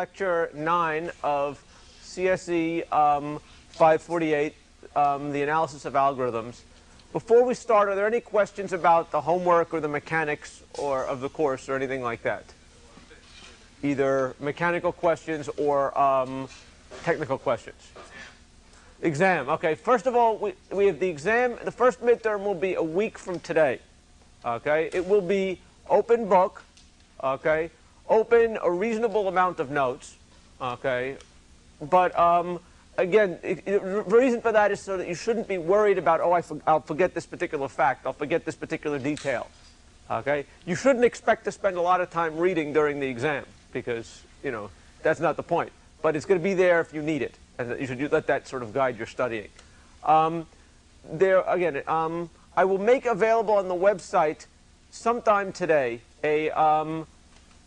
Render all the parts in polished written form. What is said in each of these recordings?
Lecture 9 of CSE 548, the analysis of algorithms. Before we start, are there any questions about the homework or the mechanics or of the course or anything like that? Either mechanical questions or technical questions. Exam. Okay, first of all, we have the exam. The first midterm will be a week from today. Okay, it will be open book. Okay, open a reasonable amount of notes. Okay, but again, the reason for that is so that you shouldn't be worried about, oh, I'll forget this particular fact, I'll forget this particular detail. Okay, you shouldn't expect to spend a lot of time reading during the exam because that's not the point. But it's going to be there if you need it, and you should let that sort of guide your studying. I will make available on the website sometime today a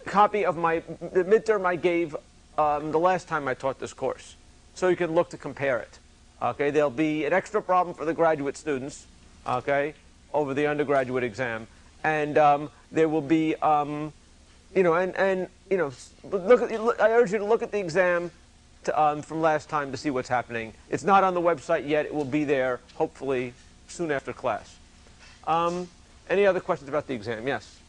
copy of the midterm I gave the last time I taught this course, so you can look to compare it. Okay, there'll be an extra problem for the graduate students, okay, over the undergraduate exam, and there will be, I urge you to look at the exam from last time to see what's happening. It's not on the website yet. It will be there hopefully soon after class. Any other questions about the exam? Yes.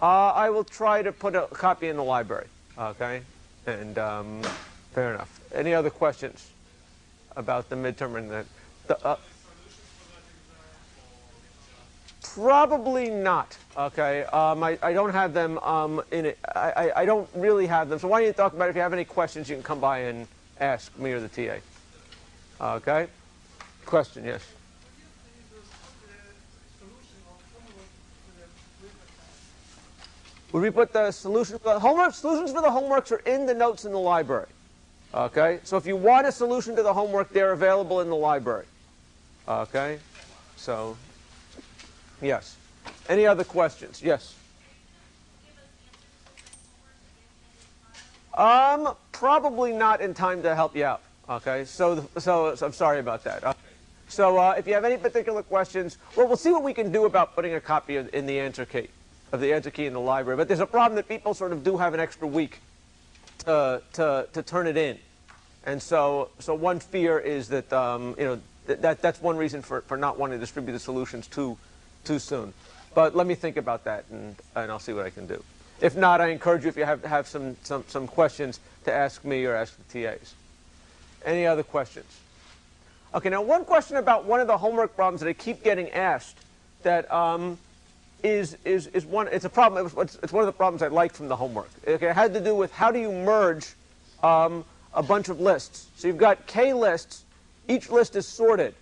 I will try to put a copy in the library. Okay, and fair enough. Any other questions about the midterm and that? Probably not. Okay, I don't have them in it. I don't really have them. So why don't you talk about it? If you have any questions, you can come by and ask me or the TA. Okay. Question? Yes. Would we put the solution for the homework? Solutions for the homeworks are in the notes in the library. Okay? So if you want a solution to the homework, they're available in the library. Okay? So, yes. Any other questions? Yes. Probably not in time to help you out. Okay? So I'm sorry about that. Okay. So if you have any particular questions, well, we'll see what we can do about putting a copy in the answer key. Of the answer key in the library, but there's a problem that people sort of do have an extra week to turn it in, and so one fear is that that's one reason for not wanting to distribute the solutions too soon. But let me think about that, and I'll see what I can do. If not, I encourage you, if you have some questions, to ask me or ask the TAs. Any other questions? Okay, now one question about one of the homework problems that I keep getting asked that. It's a problem. It's one of the problems I like from the homework. Okay, it had to do with how do you merge a bunch of lists. So you've got k lists. Each list is sorted.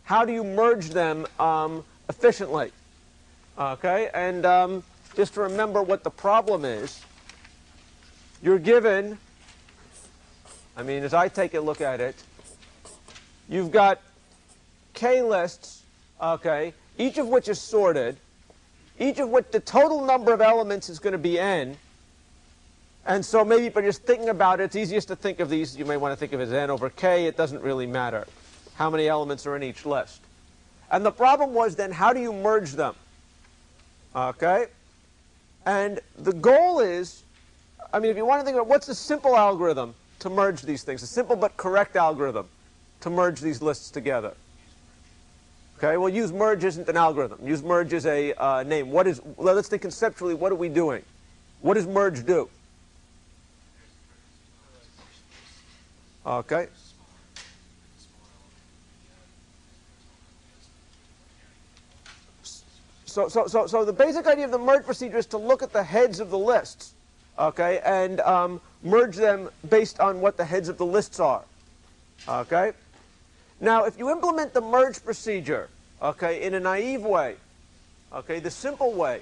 How do you merge them efficiently? Okay, and just to remember what the problem is, you're given. As I take a look at it, you've got k lists. Okay, each of which is sorted. Each of which the total number of elements is going to be n. And so maybe by just thinking about it, it's easiest to think of these. You may want to think of it as n over k. It doesn't really matter how many elements are in each list. And the problem was then, how do you merge them? Okay? And the goal is, if you want to think about what's a simple algorithm to merge these things, a simple but correct algorithm to merge these lists together. Okay, well, use merge isn't an algorithm. Use merge is a name. Let's think conceptually, what are we doing? What does merge do? Okay. So the basic idea of the merge procedure is to look at the heads of the lists, okay, and merge them based on what the heads of the lists are. Okay. Now, if you implement the merge procedure, okay, in a naive way, okay, the simple way,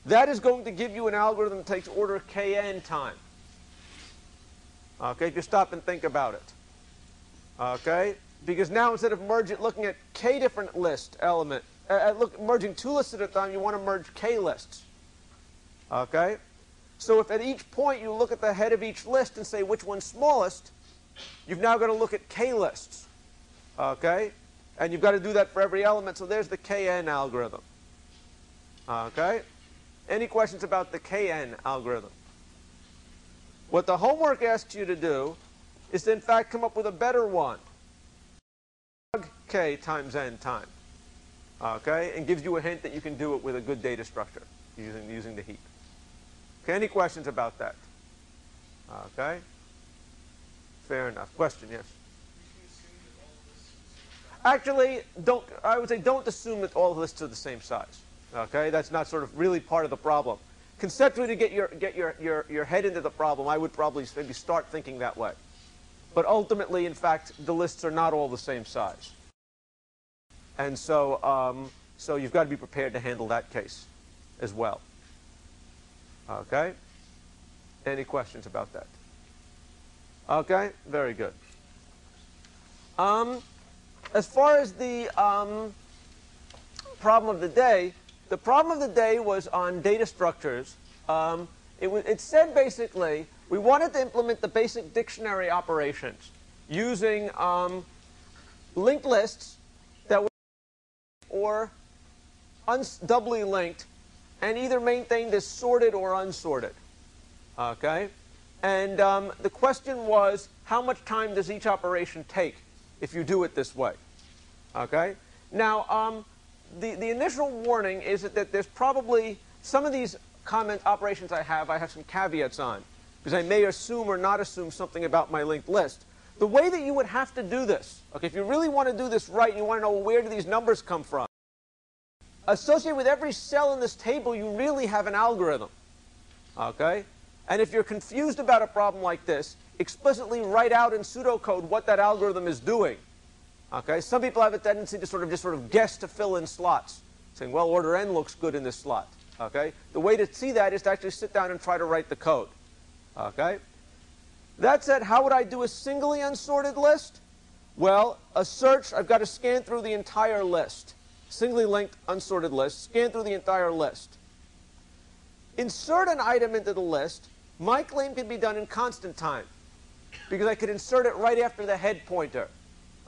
that is going to give you an algorithm that takes order kn time. Okay, if you stop and think about it. Okay, because now instead of looking at k different list merging two lists at a time, you want to merge k lists. Okay, so if at each point you look at the head of each list and say which one's smallest, you've now got to look at k lists. Okay, and you've got to do that for every element. So there's the kn algorithm. Okay, Any questions about the KN algorithm? What the homework asks you to do is to, in fact, come up with a better one. K times n time. Okay? And gives you a hint that you can do it with a good data structure using the heap. Okay, any questions about that? Okay? Fair enough. Question, yes? Actually, I would say don't assume that all lists are the same size. Okay? That's not sort of really part of the problem. Conceptually, to get your head into the problem, I would probably maybe start thinking that way. But ultimately, in fact, the lists are not all the same size. And so, so you've got to be prepared to handle that case as well. Okay? Any questions about that? Okay? Very good. As far as the problem of the day, the problem of the day was on data structures. It said basically we wanted to implement the basic dictionary operations using linked lists that were or doubly linked and either maintained as sorted or unsorted. Okay? And the question was, how much time does each operation take if you do it this way? Okay? Now, the initial warning is that there's probably some of these operations I have some caveats on, because I may assume or not assume something about my linked list. The way that you would have to do this, okay, if you really want to do this right, you want to know where do these numbers come from, associated with every cell in this table, you really have an algorithm. Okay? And if you're confused about a problem like this, explicitly write out in pseudocode what that algorithm is doing. Okay? Some people have a tendency to just sort of guess to fill in slots, saying, well, order n looks good in this slot. Okay? The way to see that is to actually sit down and try to write the code. Okay? That said, how would I do a singly unsorted list? Well, a search, I've got to scan through the entire list. Singly linked unsorted list, scan through the entire list. Insert an item into the list. My claim can be done in constant time, because I could insert it right after the head pointer.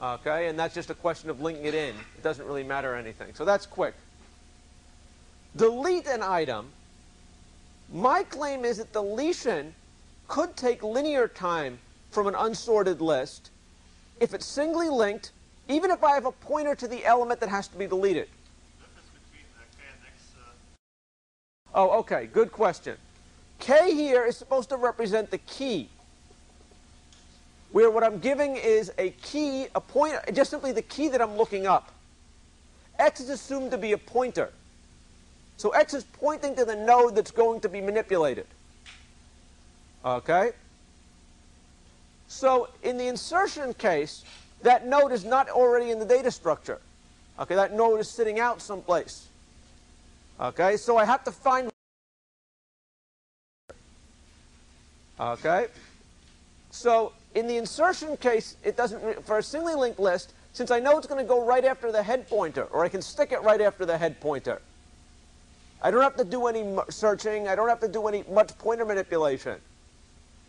Okay, and that's just a question of linking it in. It doesn't really matter anything. So that's quick. Delete an item. My claim is that deletion could take linear time from an unsorted list if it's singly linked, even if I have a pointer to the element that has to be deleted. Oh, okay, good question. K here is supposed to represent the key, where what I'm giving is a key, a pointer, just simply the key that I'm looking up. X is assumed to be a pointer. So X is pointing to the node that's going to be manipulated. Okay? So in the insertion case, that node is not already in the data structure. Okay, that node is sitting out someplace. Okay, so I have to find. Okay, so in the insertion case, it doesn't, for a singly linked list, since I know it's going to go right after the head pointer, or I can stick it right after the head pointer. I don't have to do any searching. I don't have to do any much pointer manipulation.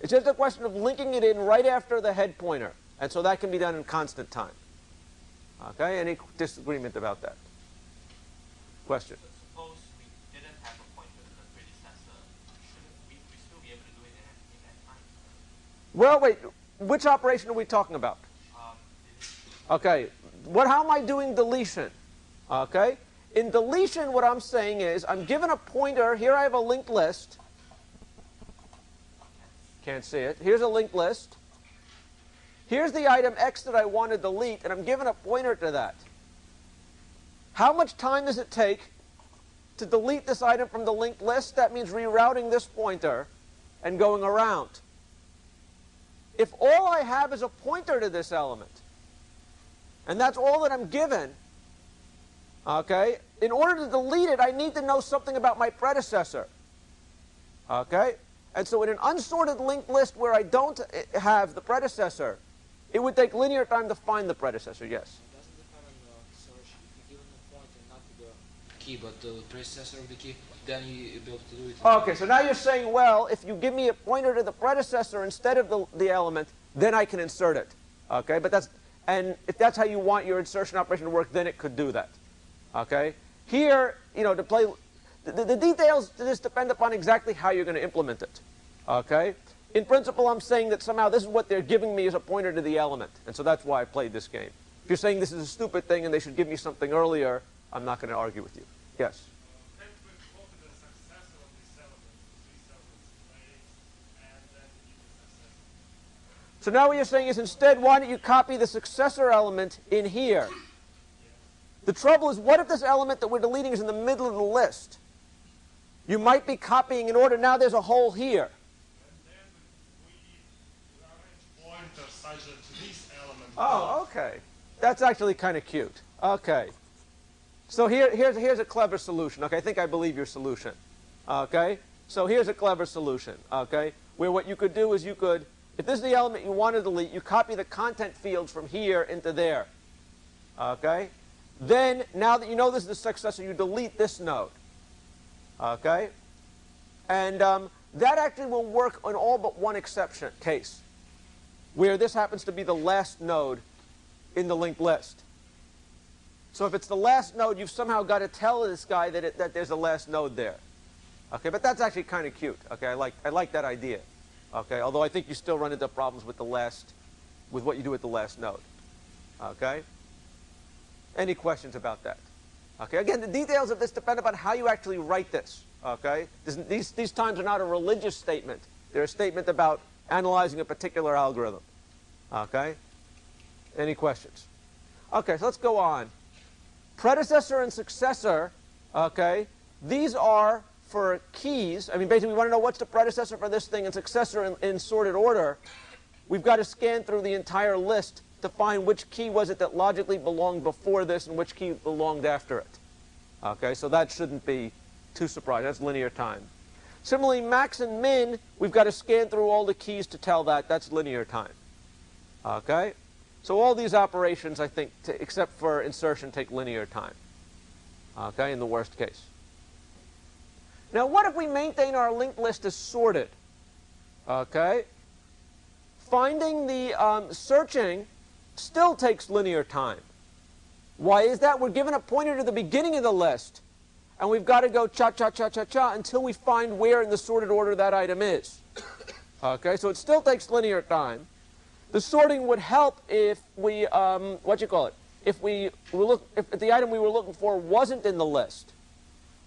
It's just a question of linking it in right after the head pointer. And so that can be done in constant time. Okay, any disagreement about that? Question? So suppose we didn't have a pointer to the predecessor, shouldn't we still be able to do it in that time? Well, wait, which operation are we talking about? Okay, how am I doing deletion? Okay, in deletion what I'm saying is I'm given a pointer, here I have a linked list. Can't see it. Here's a linked list. Here's the item X that I want to delete, and I'm given a pointer to that. How much time does it take to delete this item from the linked list? That means rerouting this pointer and going around. If all I have is a pointer to this element, and that's all that I'm given, okay, in order to delete it, I need to know something about my predecessor. Okay? And so in an unsorted linked list where I don't have the predecessor, it would take linear time to find the predecessor, yes? Doesn't depend on the search. If you give them the pointer, not to the key, but the predecessor of the key, then you'll be able to do it. Okay, so now you're saying, well, if you give me a pointer to the predecessor instead of the element, then I can insert it. Okay, but and if that's how you want your insertion operation to work, then it could do that. Okay? Here, you know, The details to this depend upon exactly how you're going to implement it. Okay? In principle, I'm saying that somehow this is what they're giving me as a pointer to the element. And so that's why I played this game. If you're saying this is a stupid thing and they should give me something earlier, I'm not going to argue with you. Yes? So now what you're saying is instead, why don't you copy the successor element in here? The trouble is, what if this element that we're deleting is in the middle of the list? You might be copying in order. Now there's a hole here. Oh, okay. That's actually kind of cute. Okay. So here's a clever solution. Okay, I think I believe your solution. Okay? So here's a clever solution. Okay? Where what you could do is you could, if this is the element you want to delete, you copy the content fields from here into there. Okay? Then, now that you know this is the successor, you delete this node. Okay? And that actually will work on all but one exception case, where this happens to be the last node in the linked list. So if it's the last node, you've somehow got to tell this guy that there's a last node there. Okay, but that's actually kind of cute. Okay, I like that idea. Okay, although I think you still run into problems with with what you do with the last node. Okay. Any questions about that? Okay. Again, the details of this depend upon how you actually write this. Okay. These times are not a religious statement. They're a statement about analyzing a particular algorithm. Okay. Any questions? Okay. So let's go on. Predecessor and successor. Okay. These are for keys. I mean, basically, we want to know what's the predecessor for this thing and successor in sorted order. We've got to scan through the entire list to find which key was it that logically belonged before this and which key belonged after it. Okay, so that shouldn't be too surprising. That's linear time. Similarly, max and min, we've got to scan through all the keys to tell that. That's linear time. Okay, so all these operations, I think, except for insertion, take linear time. Okay, in the worst case. Now, what if we maintain our linked list as sorted? Okay. Finding the searching still takes linear time. Why is that? We're given a pointer to the beginning of the list, and we've got to go cha-cha-cha-cha-cha until we find where in the sorted order that item is. Okay, so it still takes linear time. The sorting would help if we, if the item we were looking for wasn't in the list,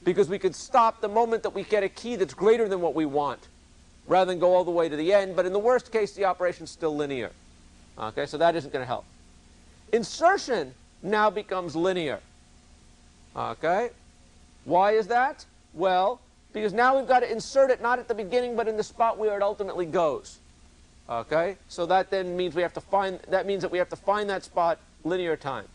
because we could stop the moment that we get a key that's greater than what we want, rather than go all the way to the end. But in the worst case, the operation's still linear. Okay, so that isn't going to help. Insertion now becomes linear. Okay, why is that? Well, because now we've got to insert it not at the beginning, but in the spot where it ultimately goes. Okay, so that then means we have to find. That means that we have to find that spot linear time.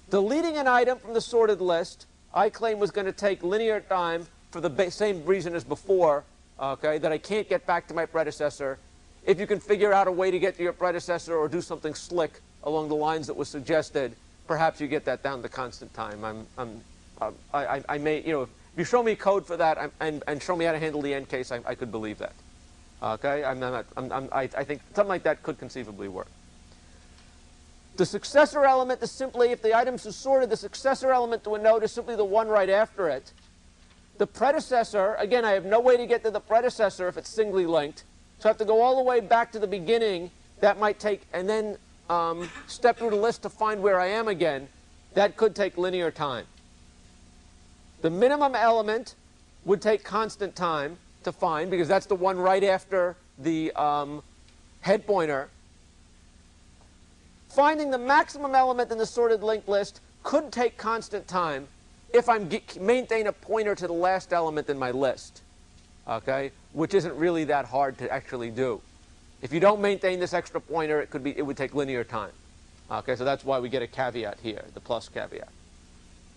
Deleting an item from the sorted list, I claim, was going to take linear time for the same reason as before. Okay, that I can't get back to my predecessor. If you can figure out a way to get to your predecessor or do something slick along the lines that was suggested, perhaps you get that down to constant time. I may, if you show me code for that and show me how to handle the end case, I could believe that. Okay, I think something like that could conceivably work. The successor element is simply, if the items are sorted, the successor element to a node is simply the one right after it. The predecessor, again, I have no way to get to the predecessor if it's singly linked. So I have to go all the way back to the beginning. That might take, and then step through the list to find where I am again. That could take linear time. The minimum element would take constant time to find, because that's the one right after the head pointer. Finding the maximum element in the sorted linked list could take constant time if I maintain a pointer to the last element in my list, okay, which isn't really that hard to actually do. If you don't maintain this extra pointer, it would take linear time. Okay, so that's why we get a caveat here, the plus caveat.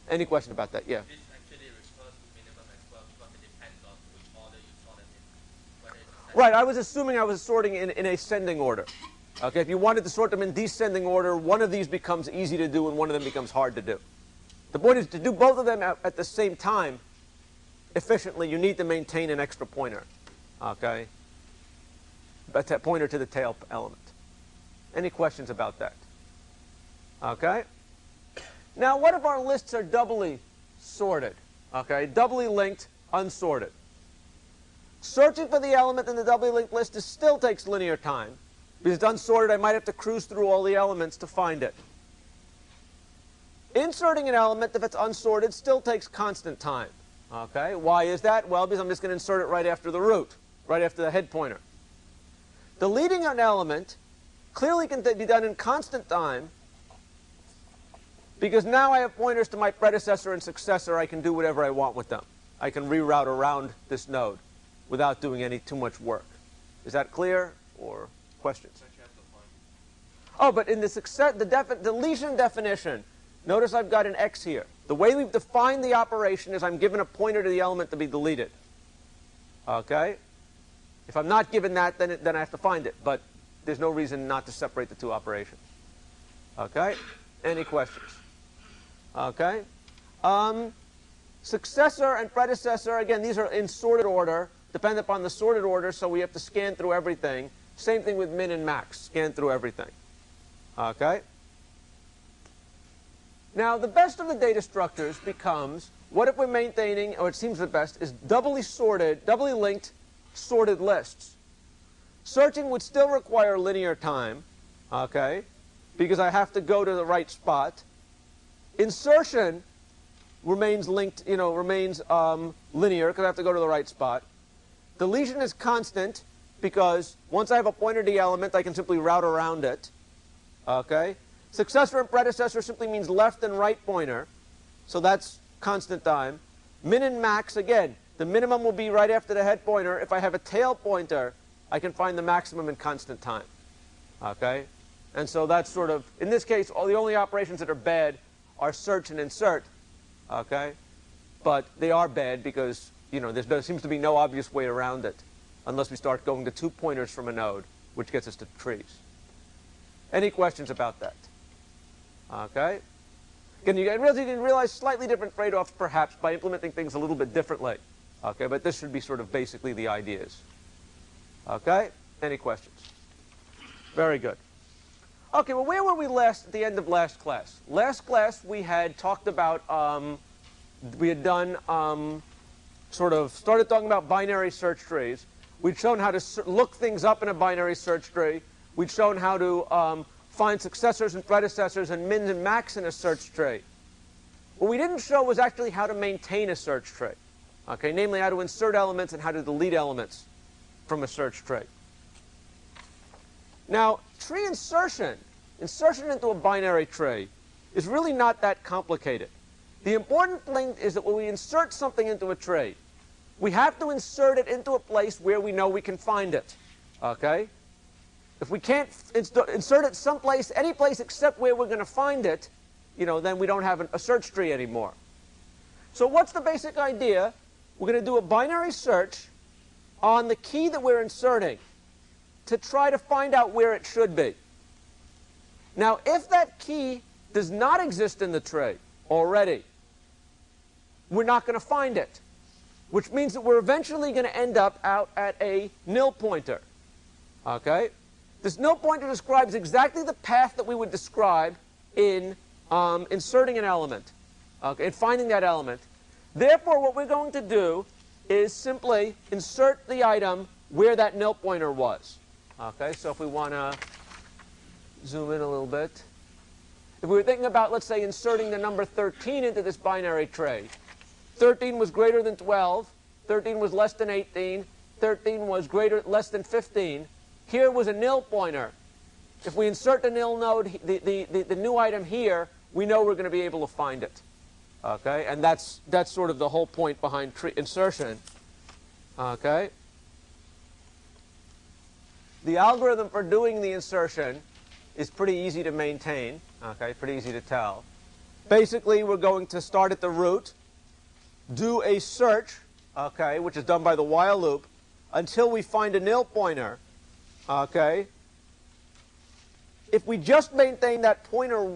Any question about that? Yeah. This actually refers to minimum as well, because it depends on which order you sort it in. Whether it's Right, I was assuming I was sorting in ascending order. Okay, if you wanted to sort them in descending order, one of these becomes easy to do and one of them becomes hard to do. The point is to do both of them at the same time efficiently, you need to maintain an extra pointer. Okay? But that pointer to the tail element. Any questions about that? Okay? Now, what if our lists are doubly sorted? Okay, doubly linked, unsorted. Searching for the element in the doubly linked list still takes linear time. Because it's unsorted, I might have to cruise through all the elements to find it. Inserting an element, if it's unsorted, still takes constant time. Okay, why is that? Well, because I'm just going to insert it right after the root, right after the head pointer. Deleting an element clearly can be done in constant time, because now I have pointers to my predecessor and successor. I can do whatever I want with them. I can reroute around this node without doing too much work. Is that clear, or questions? Oh, but in the deletion definition, notice I've got an X here. The way we've defined the operation is I'm given a pointer to the element to be deleted. Okay? If I'm not given that, then I have to find it. But there's no reason not to separate the two operations. Okay? Any questions? Okay? Successor and predecessor, again, these are in sorted order, depend upon the sorted order, so we have to scan through everything. Same thing with min and max, scan through everything. Okay? Now, the best of the data structures becomes, what if we're maintaining, or it seems the best, is doubly linked, sorted lists. Searching would still require linear time, okay, because I have to go to the right spot. Insertion remains linked, remains linear because I have to go to the right spot. Deletion is constant because once I have a pointer to the element, I can simply route around it. Okay? Successor and predecessor simply means left and right pointer, so that's constant time. Min and max, again, the minimum will be right after the head pointer. If I have a tail pointer, I can find the maximum in constant time. Okay? And so that's sort of, in this case, the only operations that are bad are search and insert. Okay? But they are bad because, there seems to be no obvious way around it unless we start going to 2 pointers from a node, which gets us to trees. Any questions about that? Okay? Again, you can realize slightly different trade-offs perhaps by implementing things a little bit differently. Okay, but this should be sort of basically the ideas. Okay? Any questions? Very good. Okay, well, where were we last at the end of last class? Last class we had talked about, we had done, started talking about binary search trees. We'd shown how to look things up in a binary search tree. We'd shown how to find successors and predecessors and mins and max in a search tree. What we didn't show was actually how to maintain a search tree. Okay, namely how to insert elements and how to delete elements from a search tree. Now, tree insertion into a binary tree, is really not that complicated. The important thing is that when we insert something into a tree, we have to insert it into a place where we know we can find it. Okay? If we can't insert it someplace, any place except where we're going to find it, then we don't have a search tree anymore. So what's the basic idea? We're going to do a binary search on the key that we're inserting to try to find out where it should be. Now, if that key does not exist in the tree already, we're not going to find it, which means that we're eventually going to end up out at a nil pointer. Okay? This nil pointer describes exactly the path that we would describe in inserting an element, okay, and finding that element. Therefore, what we're going to do is simply insert the item where that nil pointer was. Okay, so if we want to zoom in a little bit. If we were thinking about, let's say, inserting the number 13 into this binary tree, 13 was greater than 12, 13 was less than 18, 13 was less than 15. Here was a nil pointer. If we insert the nil node, the new item here, we know we're going to be able to find it. Okay, and that's sort of the whole point behind tree insertion. Okay. The algorithm for doing the insertion is pretty easy to maintain. Okay, pretty easy to tell. Basically, we're going to start at the root, do a search, okay, which is done by the while loop, until we find a nil pointer. Okay. If we just maintain that pointer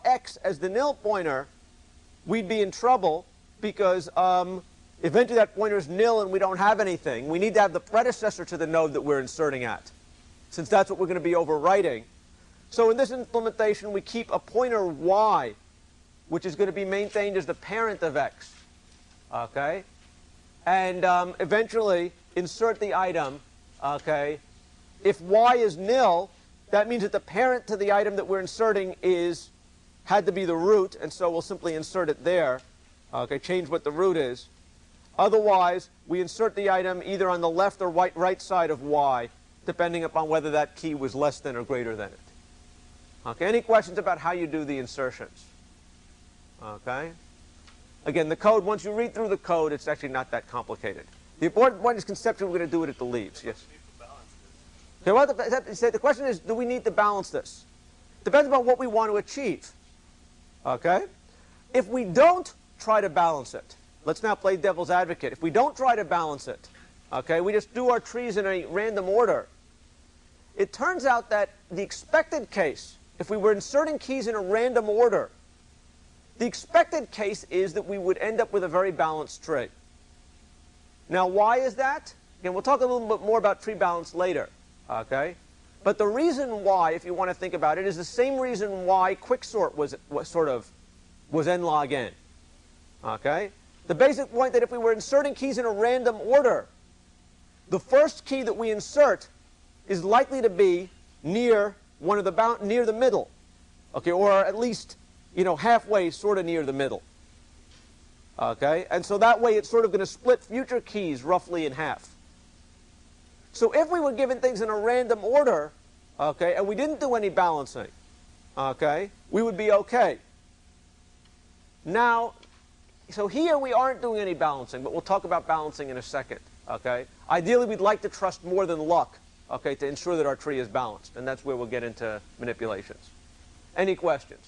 x as the nil pointer, we'd be in trouble because eventually that pointer is nil and we don't have anything. We need to have the predecessor to the node that we're inserting at, since that's what we're going to be overwriting. So in this implementation, we keep a pointer y, which is going to be maintained as the parent of x. okay, and eventually insert the item, okay. If y is nil, that means that the parent to the item that we're inserting had to be the root, and so we'll simply insert it there, okay, change what the root is. Otherwise, we insert the item either on the left or right side of y, depending upon whether that key was less than or greater than it. Okay, any questions about how you do the insertions? Okay. Again, the code, once you read through the code, it's actually not that complicated. The important point is conceptually we're going to do it at the leaves. Yes? Okay, well, the question is, do we need to balance this? Depends upon what we want to achieve. Okay? If we don't try to balance it, let's now play devil's advocate. If we don't try to balance it, okay, we just do our trees in a random order, it turns out that the expected case, if we were inserting keys in a random order, the expected case is that we would end up with a very balanced tree. Now, why is that? Again, we'll talk a little bit more about tree balance later, okay? But the reason why, if you want to think about it, is the same reason why Quicksort was n log n, okay? The basic point that if we were inserting keys in a random order, the first key that we insert is likely to be near near the middle, okay, or at least, you know, halfway, sort of near the middle. Okay, and so that way it's sort of going to split future keys roughly in half. So if we were given things in a random order, okay, and we didn't do any balancing, okay, we would be okay. Now, so here we aren't doing any balancing, but we'll talk about balancing in a second, okay. Ideally, we'd like to trust more than luck, okay, to ensure that our tree is balanced, and that's where we'll get into manipulations. Any questions?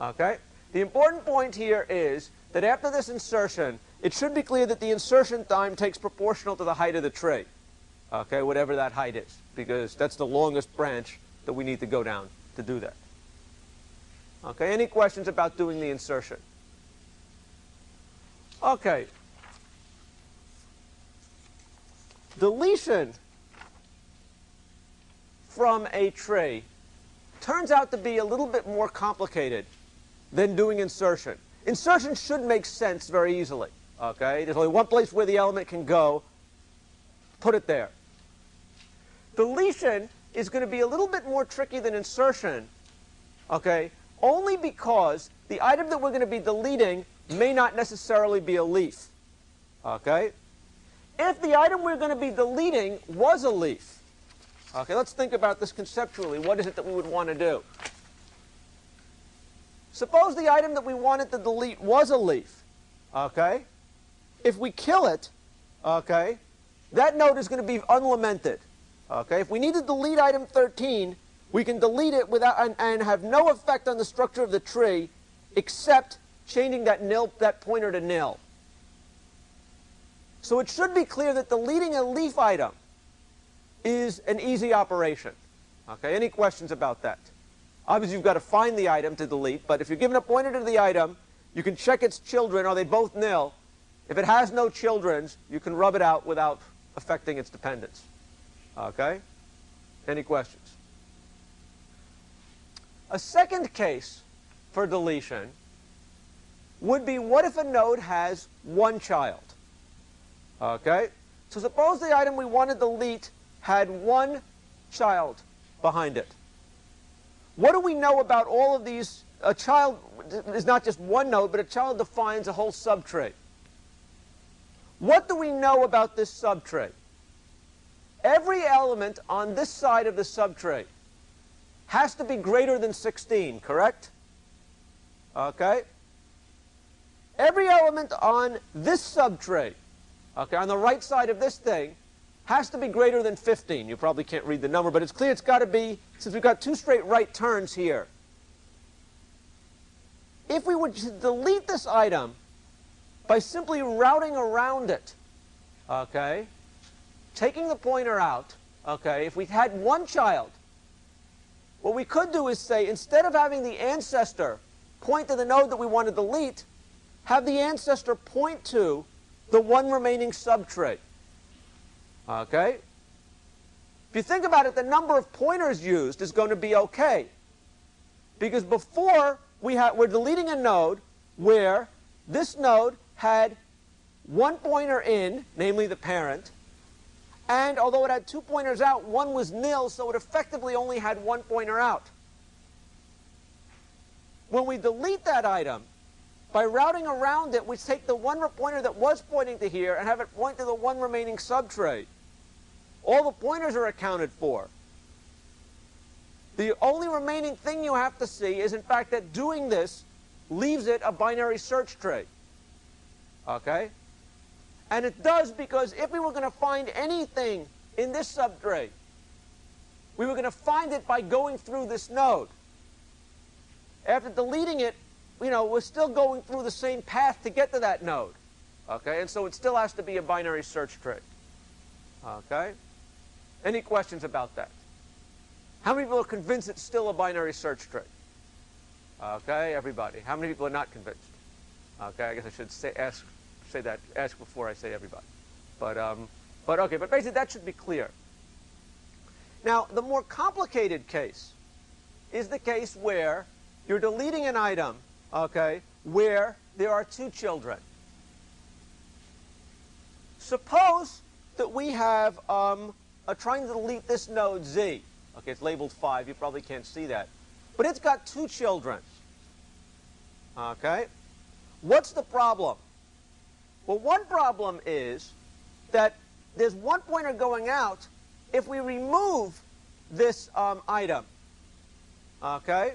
Okay, the important point here is that after this insertion, it should be clear that the insertion time takes proportional to the height of the tree, okay, whatever that height is, because that's the longest branch that we need to go down to do that. Okay, any questions about doing the insertion? Okay. Deletion from a tree turns out to be a little bit more complicated than doing insertion. Insertion should make sense very easily, okay? There's only one place where the element can go. Put it there. Deletion is going to be a little bit more tricky than insertion, okay, only because the item that we're going to be deleting may not necessarily be a leaf, okay? If the item we're going to be deleting was a leaf, okay, let's think about this conceptually. What is it that we would want to do? Suppose the item that we wanted to delete was a leaf, okay? If we kill it, okay, that node is going to be unlamented, okay? If we need to delete item 13, we can delete it without and have no effect on the structure of the tree except changing that pointer to nil. So it should be clear that deleting a leaf item is an easy operation. Okay, any questions about that? Obviously, you've got to find the item to delete, but if you're given a pointer to the item, you can check its children. Are they both nil? If it has no children, you can rub it out without affecting its dependence. Okay? Any questions? A second case for deletion would be, what if a node has one child? Okay? So suppose the item we want to delete had one child behind it. What do we know about all of these? A child is not just one node, but a child defines a whole subtree. What do we know about this subtree? Every element on this side of the subtree has to be greater than 16, correct? Okay? Every element on this subtree, okay, on the right side of this thing, has to be greater than 15. You probably can't read the number, but it's clear it's got to be, since we've got two straight right turns here. If we were to delete this item by simply routing around it, okay, taking the pointer out, okay, if we had one child, what we could do is say, instead of having the ancestor point to the node that we want to delete, have the ancestor point to the one remaining subtree. Okay? If you think about it, the number of pointers used is going to be okay. Because before, we're deleting a node where this node had one pointer in, namely the parent, and although it had 2 pointers out, one was nil, so it effectively only had 1 pointer out. When we delete that item, by routing around it, we take the one pointer that was pointing to here and have it point to the one remaining subtray. All the pointers are accounted for. The only remaining thing you have to see is, in fact, that doing this leaves it a binary search tree. Okay? And it does because if we were going to find anything in this subtray, we were going to find it by going through this node. After deleting it, we're still going through the same path to get to that node. Okay? And so it still has to be a binary search tree. Okay? Any questions about that? How many people are convinced it's still a binary search tree? Okay, everybody. How many people are not convinced? Okay, I guess I should ask before I say everybody. But basically that should be clear. Now, the more complicated case is the case where you're deleting an item, okay, where there are 2 children. Suppose that we have trying to delete this node Z. Okay, it's labeled 5. You probably can't see that. But it's got 2 children. Okay? What's the problem? Well, one problem is that there's 1 pointer going out if we remove this item. Okay?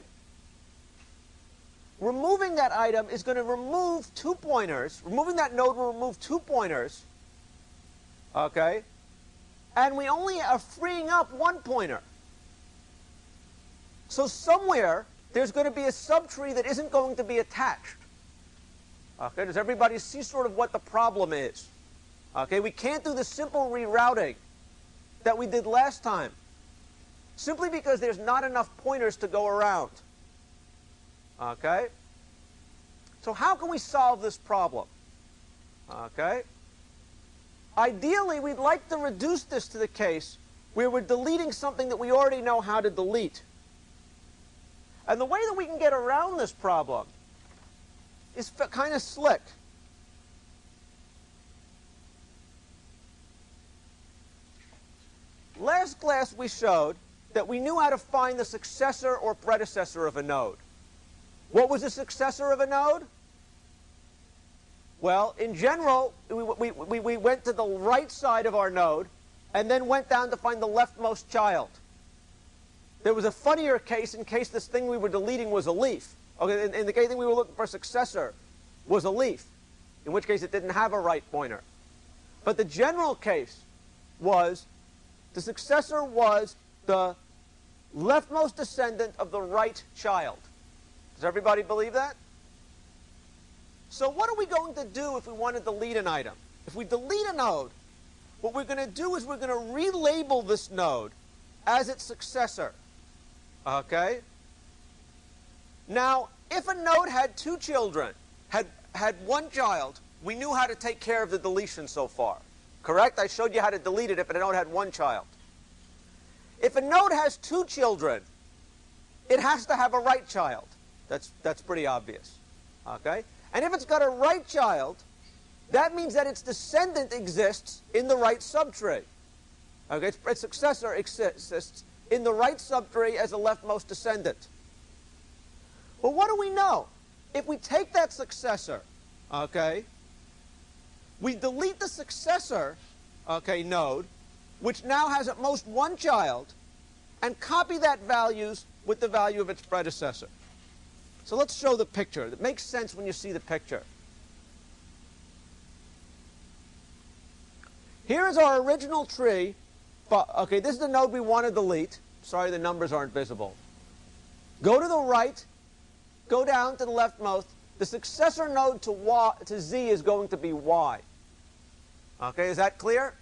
Removing that item is going to remove 2 pointers. Removing that node will remove 2 pointers. Okay? And we only are freeing up 1 pointer. So somewhere, there's going to be a subtree that isn't going to be attached. Okay, does everybody see sort of what the problem is? Okay, we can't do the simple rerouting that we did last time, simply because there's not enough pointers to go around. Okay? So how can we solve this problem? Okay? Ideally, we'd like to reduce this to the case where we're deleting something that we already know how to delete. And the way that we can get around this problem is kind of slick. Last class we showed that we knew how to find the successor or predecessor of a node. What was the successor of a node? Well, in general, we went to the right side of our node and then went down to find the leftmost child. There was a funnier case in case this thing we were deleting was a leaf. Okay, in the case thing we were looking for a successor was a leaf, in which case it didn't have a right pointer. But the general case was the successor was the leftmost descendant of the right child. Does everybody believe that? So what are we going to do if we want to delete an item? If we delete a node, what we're going to do is we're going to relabel this node as its successor. Okay? Now, if a node had 2 children, had 1 child, we knew how to take care of the deletion so far. Correct? I showed you how to delete it if a node had 1 child. If a node has 2 children, it has to have a right child. That's pretty obvious. Okay? And if it's got a right child, that means that its descendant exists in the right subtree. Okay? Its successor exists in the right subtree as a leftmost descendant. Well, what do we know? If we take that successor, okay, we delete the successor, okay, node, which now has at most 1 child, and copy that values with the value of its predecessor. So let's show the picture. It makes sense when you see the picture. Here is our original tree. Okay, this is the node we want to delete. Sorry, the numbers aren't visible. Go to the right. Go down to the leftmost. The successor node to Z is going to be Y. Okay, is that clear?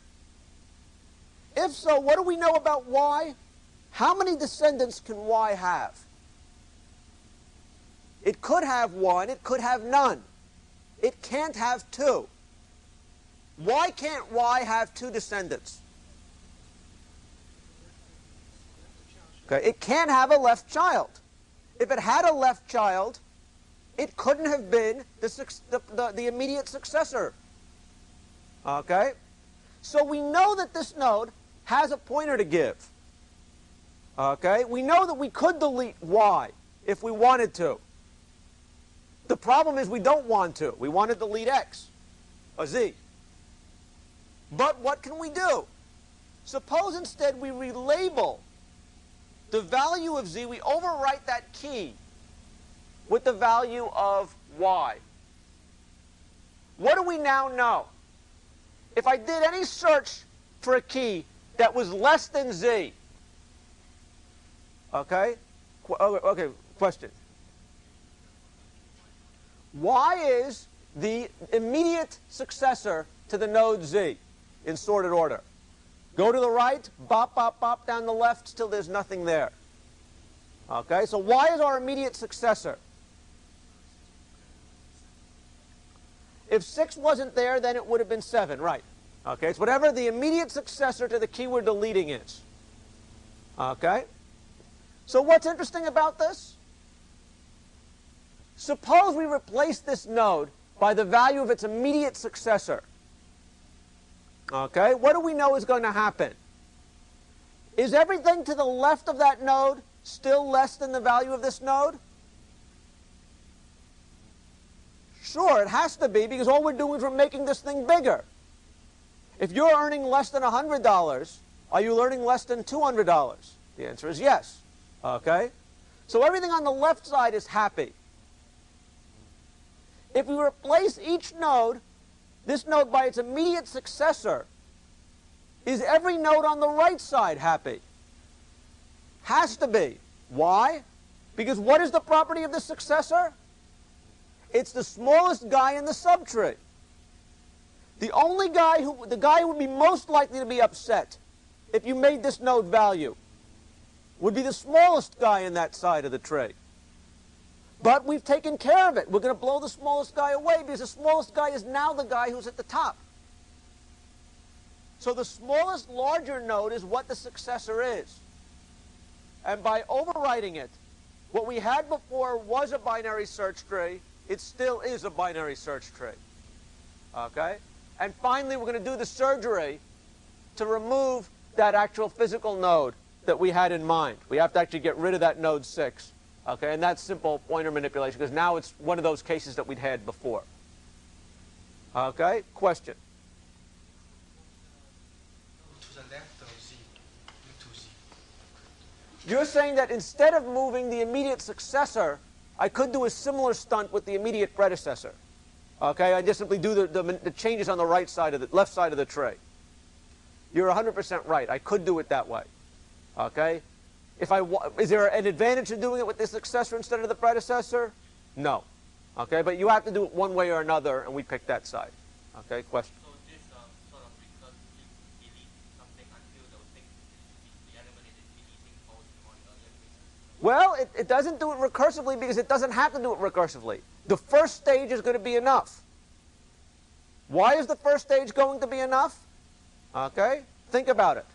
If so, what do we know about Y? How many descendants can Y have? It could have 1. It could have none. It can't have 2. Why can't Y have 2 descendants? Okay, it can't have a left child. If it had a left child, it couldn't have been the immediate successor. Okay? So we know that this node has a pointer to give. Okay? We know that we could delete y if we wanted to. The problem is we don't want to. We want to delete x, or z. But what can we do? Suppose instead we relabel the value of z, we overwrite that key with the value of y. What do we now know? If I did any search for a key that was less than z, okay? Okay, question. Y is the immediate successor to the node z in sorted order. Go to the right, bop, bop, bop, down the left till there's nothing there. Okay, so y is our immediate successor. If 6 wasn't there, then it would have been 7, right? Okay, it's whatever the immediate successor to the key we're deleting is. Okay? So what's interesting about this? Suppose we replace this node by the value of its immediate successor. Okay, what do we know is going to happen? Is everything to the left of that node still less than the value of this node? Sure, it has to be, because all we're doing is we're making this thing bigger. If you're earning less than $100, are you earning less than $200? The answer is yes. Okay? So everything on the left side is happy. If we replace each node, this node by its immediate successor, is every node on the right side happy? Has to be. Why? Because what is the property of the successor? It's the smallest guy in the subtree. The guy who would be most likely to be upset if you made this node value would be the smallest guy in that side of the tree. But we've taken care of it. We're going to blow the smallest guy away because the smallest guy is now the guy who's at the top. So the smallest larger node is what the successor is. And by overwriting it, what we had before was a binary search tree. It still is a binary search tree. Okay? And finally, we're going to do the surgery to remove that actual physical node that we had in mind. We have to actually get rid of that node 6. Okay? And that's simple pointer manipulation, because now it's one of those cases that we'd had before. Okay? Question? To the left of z, to z. You're saying that instead of moving the immediate successor, I could do a similar stunt with the immediate predecessor. Okay, I just simply do the changes on the right side of the left side of the tray. You're 100% right. I could do it that way. Okay, is there an advantage to doing it with the successor instead of the predecessor? No. Okay, but you have to do it one way or another, and we pick that side. Okay, question. So this sort of recursively delete something until the thing the element is deleting all on the earlier cases. Well, it doesn't do it recursively because it doesn't have to do it recursively. The first stage is going to be enough. Why is the first stage going to be enough? Okay, think about it.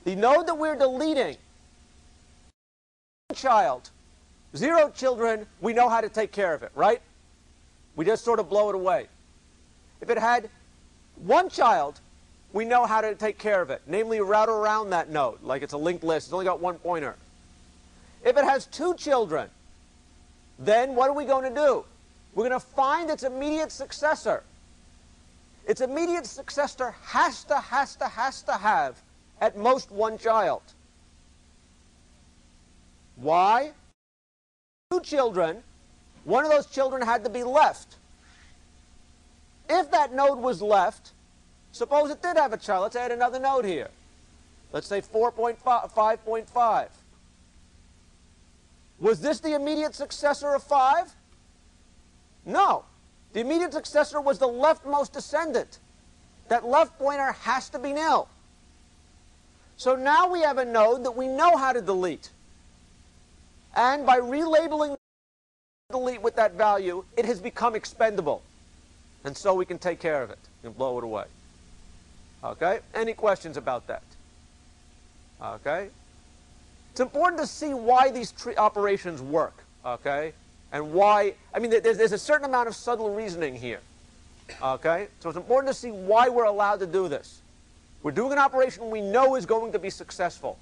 The node that we're deleting, child, 0 children, we know how to take care of it, right? We just sort of blow it away. If it had 1 child, we know how to take care of it, namely route around that node, like it's a linked list. It's only got 1 pointer. If it has 2 children, then what are we going to do? We're going to find its immediate successor. Its immediate successor has to have at most 1 child. Why? 2 children, one of those children had to be left. If that node was left, suppose it did have a child. Let's add another node here. Let's say 5.5. Was this the immediate successor of 5? No. The immediate successor was the leftmost descendant. That left pointer has to be nil. So now we have a node that we know how to delete. And by relabeling delete with that value, it has become expendable. And so we can take care of it and blow it away. Okay? Any questions about that? Okay? It's important to see why these operations work. Okay? And why, I mean, there's a certain amount of subtle reasoning here. Okay? So it's important to see why we're allowed to do this. We're doing an operation we know is going to be successful.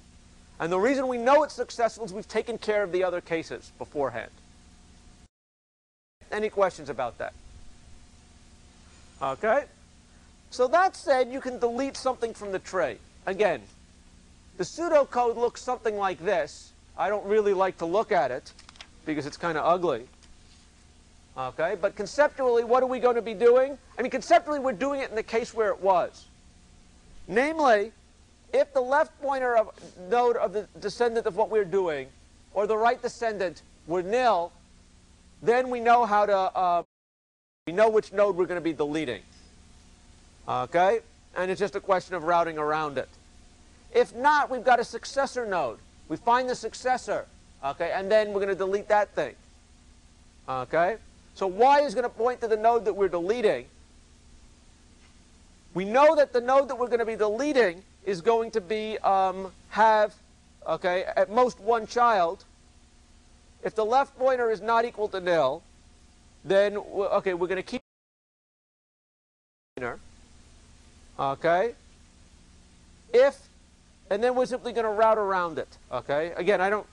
And the reason we know it's successful is we've taken care of the other cases beforehand. Any questions about that? Okay? So that said, you can delete something from the tray. Again, the pseudocode looks something like this. I don't really like to look at it because it's kind of ugly. Okay? But conceptually, what are we going to be doing? I mean, conceptually, we're doing it in the case where it was. Namely, if the left pointer of node of the descendant of what we're doing, or the right descendant, were nil, then we know how to, we know which node we're going to be deleting. Okay? And it's just a question of routing around it. If not, we've got a successor node. We find the successor, okay, and then we're going to delete that thing. Okay? So y is going to point to the node that we're deleting. We know that the node that we're going to be deleting is going to be, have, okay, at most one child. If the left pointer is not equal to nil, then, okay, we're going to keep pointer. Okay? If, and then we're simply going to route around it. Okay? Again, I don't,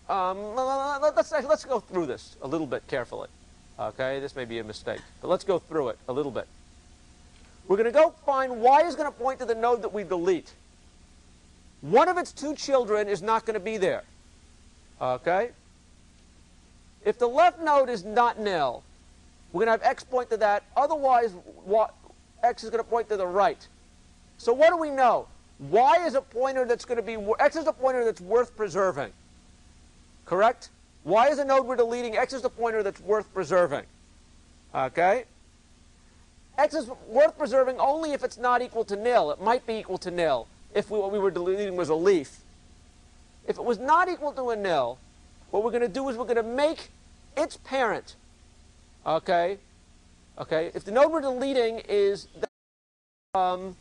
let's go through this a little bit carefully. Okay? This may be a mistake, but let's go through it a little bit. We're going to go find y is going to point to the node that we delete. One of its two children is not going to be there. Okay? If the left node is not nil, we're going to have x point to that. Otherwise, x is going to point to the right. So what do we know? Y is a pointer that's going to be, x is a pointer that's worth preserving. Correct? Y is a node we're deleting. X is the pointer that's worth preserving. Okay? X is worth preserving only if it's not equal to nil. It might be equal to nil if what we were deleting was a leaf. If it was not equal to a nil, what we're going to do is we're going to make its parent. Okay? Okay? If the node we're deleting is, okay,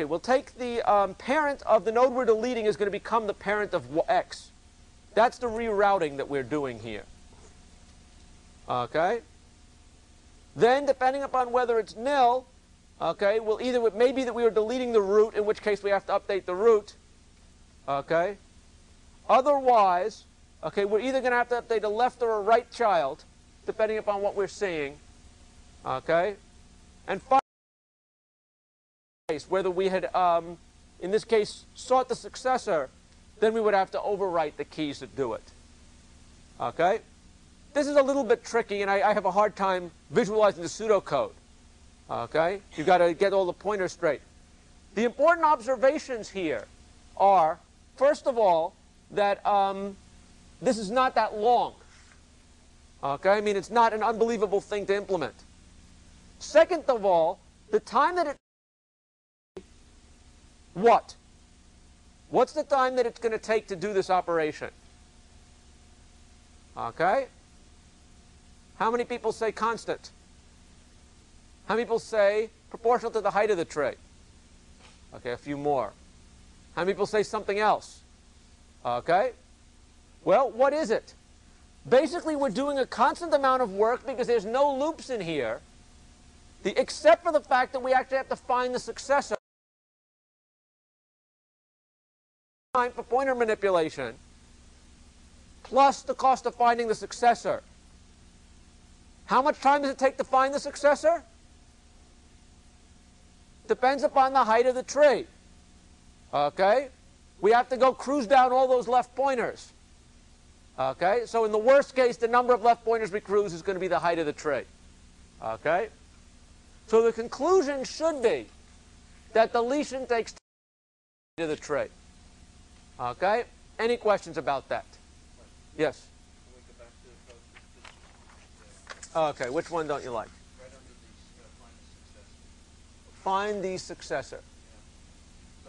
we'll take the parent of the node we're deleting is going to become the parent of x. That's the rerouting that we're doing here. Okay? Then, depending upon whether it's nil, okay, we'll either, it may be that we are deleting the root, in which case we have to update the root. Okay? Otherwise, okay, we're either going to have to update a left or a right child, depending upon what we're seeing. Okay? And finally, whether we had, in this case, sought the successor, then we would have to overwrite the keys that do it. Okay? This is a little bit tricky, and I have a hard time visualizing the pseudocode. Okay? You've got to get all the pointers straight. The important observations here are, first of all, that this is not that long. Okay? I mean, it's not an unbelievable thing to implement. Second of all, the time that it... What? What's the time that it's going to take to do this operation? Okay? How many people say constant? How many people say proportional to the height of the tray? Okay, a few more. How many people say something else? Okay? Well, what is it? Basically, we're doing a constant amount of work because there's no loops in here, except for the fact that we actually have to find the successor. Time for pointer manipulation, plus the cost of finding the successor. How much time does it take to find the successor? Depends upon the height of the tree. Okay? We have to go cruise down all those left pointers. Okay? So in the worst case, the number of left pointers we cruise is going to be the height of the tree. Okay? So the conclusion should be that deletion takes time to the tree. Okay? Any questions about that? Yes? Okay, which one don't you like? Right under the Find the successor.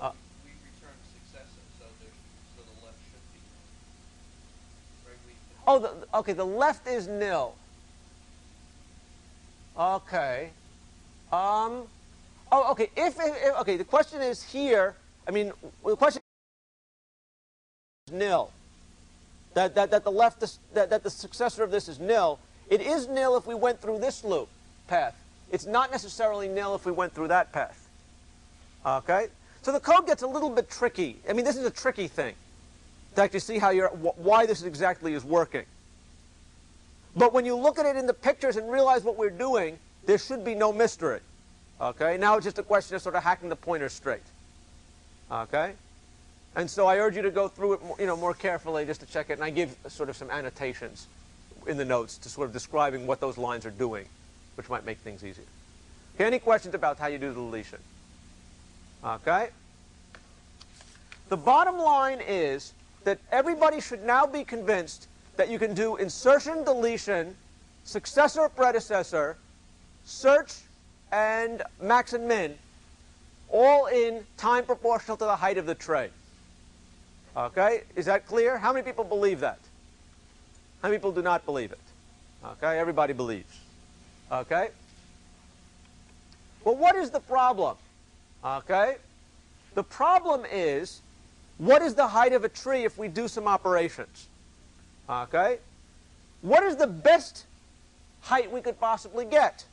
Yeah. So we return successor, so the left should be right. Okay, the left is nil. Okay. Oh, okay. Okay, the question is here. I mean, the question is nil. that the successor of this is nil. It is nil if we went through this loop path. It's not necessarily nil if we went through that path. Okay? So the code gets a little bit tricky. I mean, this is a tricky thing to actually see how why this exactly is working. But when you look at it in the pictures and realize what we're doing, there should be no mystery. Okay? Now it's just a question of sort of hacking the pointer straight. Okay? And so I urge you to go through it more carefully just to check it. And I give sort of some annotations in the notes to sort of describing what those lines are doing, which might make things easier. Okay, any questions about how you do the deletion? Okay? The bottom line is that everybody should now be convinced that you can do insertion, deletion, successor, predecessor, search, and max and min, all in time proportional to the height of the tray. Okay? Is that clear? How many people believe that? How many people do not believe it? Okay? Everybody believes. Okay? Well, what is the problem? Okay? The problem is, what is the height of a tree if we do some operations? Okay? What is the best height we could possibly get?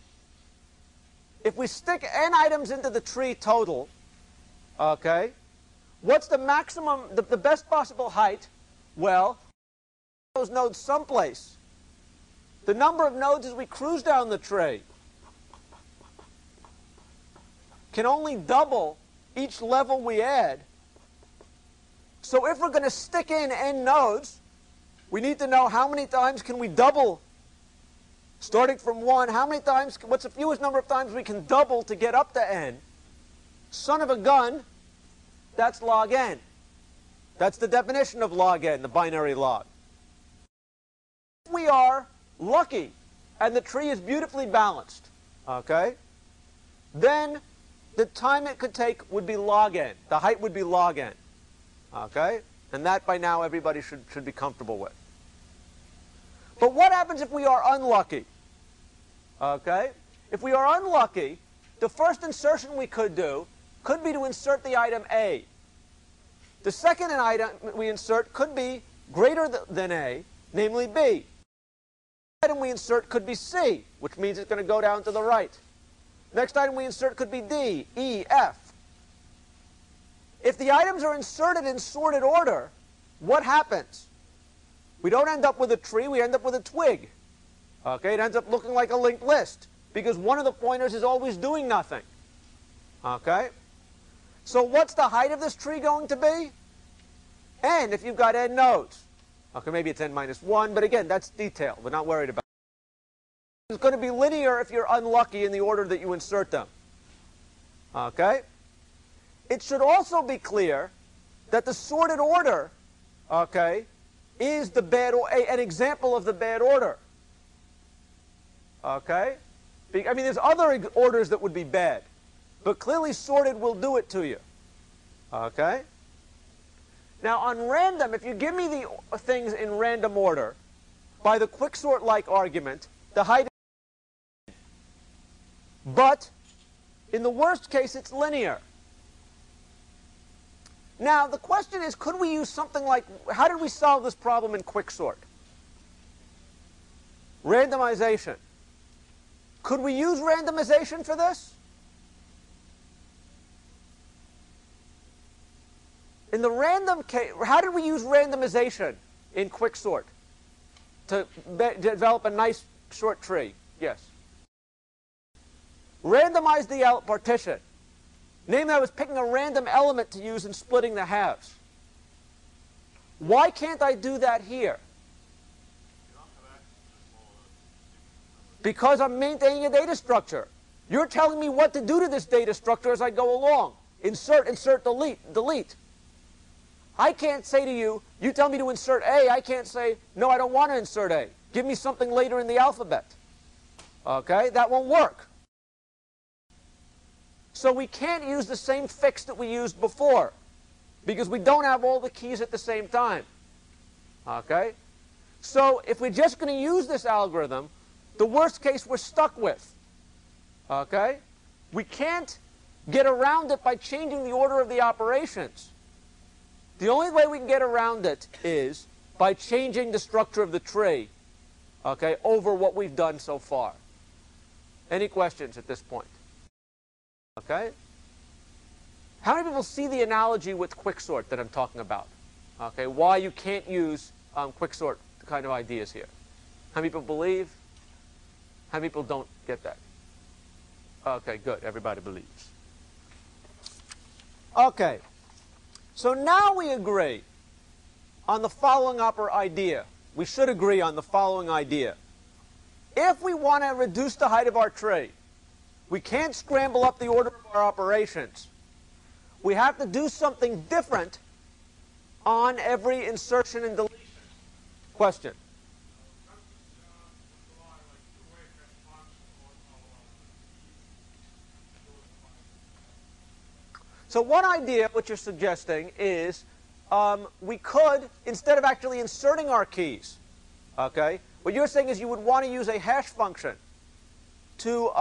If we stick n items into the tree total, okay, what's the maximum, the best possible height? Well, those nodes someplace. The number of nodes as we cruise down the tree can only double each level we add. So if we're going to stick in n nodes, we need to know how many times can we double, starting from 1, how many times, what's the fewest number of times we can double to get up to n? Son of a gun, that's log n. That's the definition of log n, the binary log. If we are lucky and the tree is beautifully balanced, okay, then the time it could take would be log n. The height would be log n. Okay? And that by now everybody should be comfortable with. But what happens if we are unlucky? Okay? If we are unlucky, the first insertion we could do could be to insert the item A. The second item we insert could be greater than A, namely B. The item we insert could be C, which means it's going to go down to the right. Next item we insert could be D, E, F. If the items are inserted in sorted order, what happens? We don't end up with a tree, we end up with a twig. Okay, it ends up looking like a linked list, because one of the pointers is always doing nothing. Okay? So what's the height of this tree going to be? N, if you've got n nodes. Okay, maybe it's n minus 1, but again, that's detail. We're not worried about it. It's going to be linear if you're unlucky in the order that you insert them. Okay? It should also be clear that the sorted order, okay, is the bad, an example of the bad order. Okay? I mean, there's other orders that would be bad, but clearly sorted will do it to you. Okay? Now, on random, if you give me the things in random order, by the quicksort-like argument, the height is, but in the worst case, it's linear. Now, the question is, could we use something like, how did we solve this problem in Quicksort? Randomization. Could we use randomization for this? In the random case, how did we use randomization in Quicksort to develop a nice short tree? Yes. Randomize the partition. Namely, I was picking a random element to use in splitting the halves. Why can't I do that here? Because I'm maintaining a data structure. You're telling me what to do to this data structure as I go along. Insert, insert, delete, delete. I can't say to you, you tell me to insert A, I can't say, no, I don't want to insert A. Give me something later in the alphabet. Okay, that won't work. So we can't use the same fix that we used before, because we don't have all the keys at the same time. Okay? So if we're just going to use this algorithm, the worst case we're stuck with. Okay? We can't get around it by changing the order of the operations. The only way we can get around it is by changing the structure of the tree, okay, over what we've done so far. Any questions at this point? Okay? How many people see the analogy with Quicksort that I'm talking about? Okay, why you can't use Quicksort kind of ideas here. How many people believe? How many people don't get that? Okay, good. Everybody believes. Okay. So now we agree on the following idea. We should agree on the following idea. If we want to reduce the height of our tree, we can't scramble up the order of our operations. We have to do something different on every insertion and deletion. Question? So one idea, what you're suggesting, is we could, instead of actually inserting our keys, okay, what you're saying is you would want to use a hash function to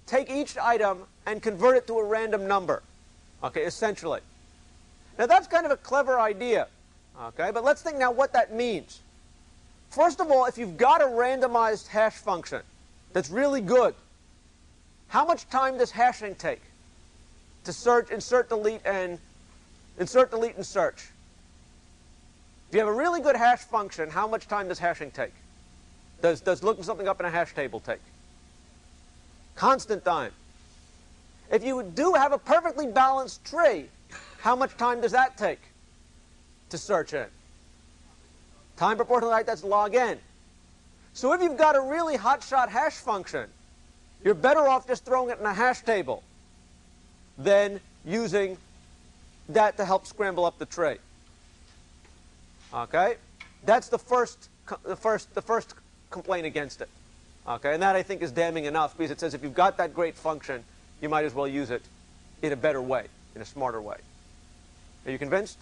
take each item and convert it to a random number, okay, essentially. Now that's kind of a clever idea, okay, but let's think now what that means. First of all, if you've got a randomized hash function that's really good, how much time does hashing take? To search, insert, delete, and search. If you have a really good hash function, how much time does hashing take? Does looking something up in a hash table take? Constant time. If you do have a perfectly balanced tree, how much time does that take to search in? Time proportional to height, that's log n. So if you've got a really hotshot hash function, you're better off just throwing it in a hash table than using that to help scramble up the tree. Okay? That's the first complaint against it. Okay? And that, I think, is damning enough, because it says if you've got that great function, you might as well use it in a better way, in a smarter way. Are you convinced?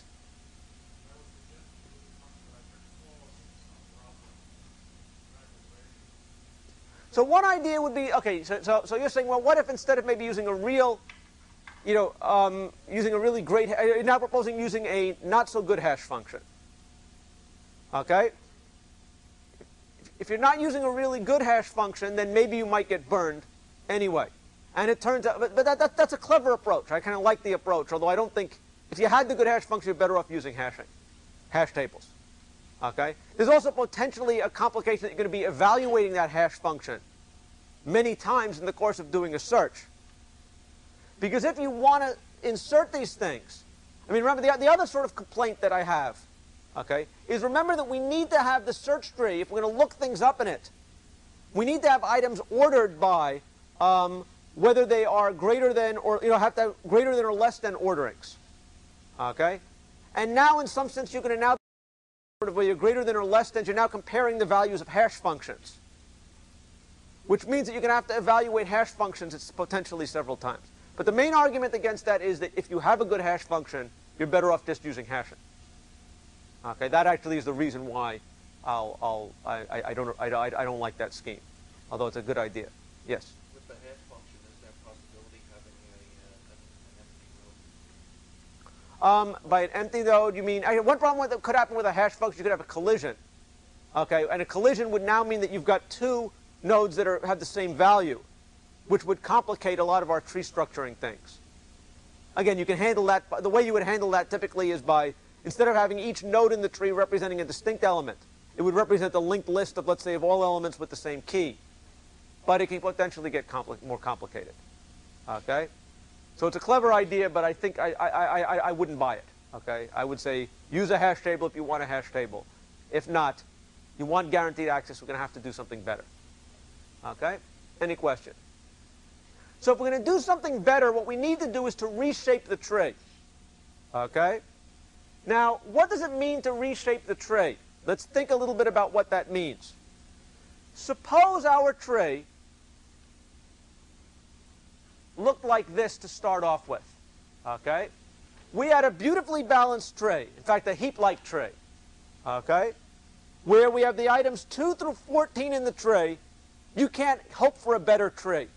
So one idea would be, okay, so you're saying, well, what if instead of maybe using a real, using a really great, you're now proposing using a not-so-good hash function. Okay? If you're not using a really good hash function, then maybe you might get burned anyway. And it turns out, but that's a clever approach. I kind of like the approach, although I don't think, if you had the good hash function, you're better off using hash tables. Okay? There's also potentially a complication that you're going to be evaluating that hash function many times in the course of doing a search. Because if you want to insert these things, I mean, remember, the other sort of complaint that I have, okay, is remember that we need to have the search tree, if we're going to look things up in it, we need to have items ordered by whether they are greater than or, have to have greater than or less than orderings. Okay? And now, in some sense, you're going to now, where you're greater than or less than, you're now comparing the values of hash functions. Which means that you're going to have to evaluate hash functions potentially several times. But the main argument against that is that if you have a good hash function, you're better off just using hashing. Okay, that actually is the reason why I don't like that scheme, although it's a good idea. Yes. With the hash function, is there a possibility of having an empty node? By an empty node, you mean one problem that could happen with a hash function? You could have a collision. Okay, and a collision would now mean that you've got two nodes that have the same value, which would complicate a lot of our tree structuring things. Again, you can handle that. The way you would handle that typically is by, instead of having each node in the tree representing a distinct element, it would represent the linked list of, let's say, of all elements with the same key. But it can potentially get more complicated. Okay? So it's a clever idea, but I think I wouldn't buy it. Okay? I would say use a hash table if you want a hash table. If not, you want guaranteed access, we're going to have to do something better. Okay? Any question? So if we're going to do something better, what we need to do is to reshape the tree. Okay? Now, what does it mean to reshape the tree? Let's think a little bit about what that means. Suppose our tree looked like this to start off with. Okay? We had a beautifully balanced tree. In fact, a heap-like tree. Okay? Where we have the items 2 through 14 in the tree. You can't hope for a better tree.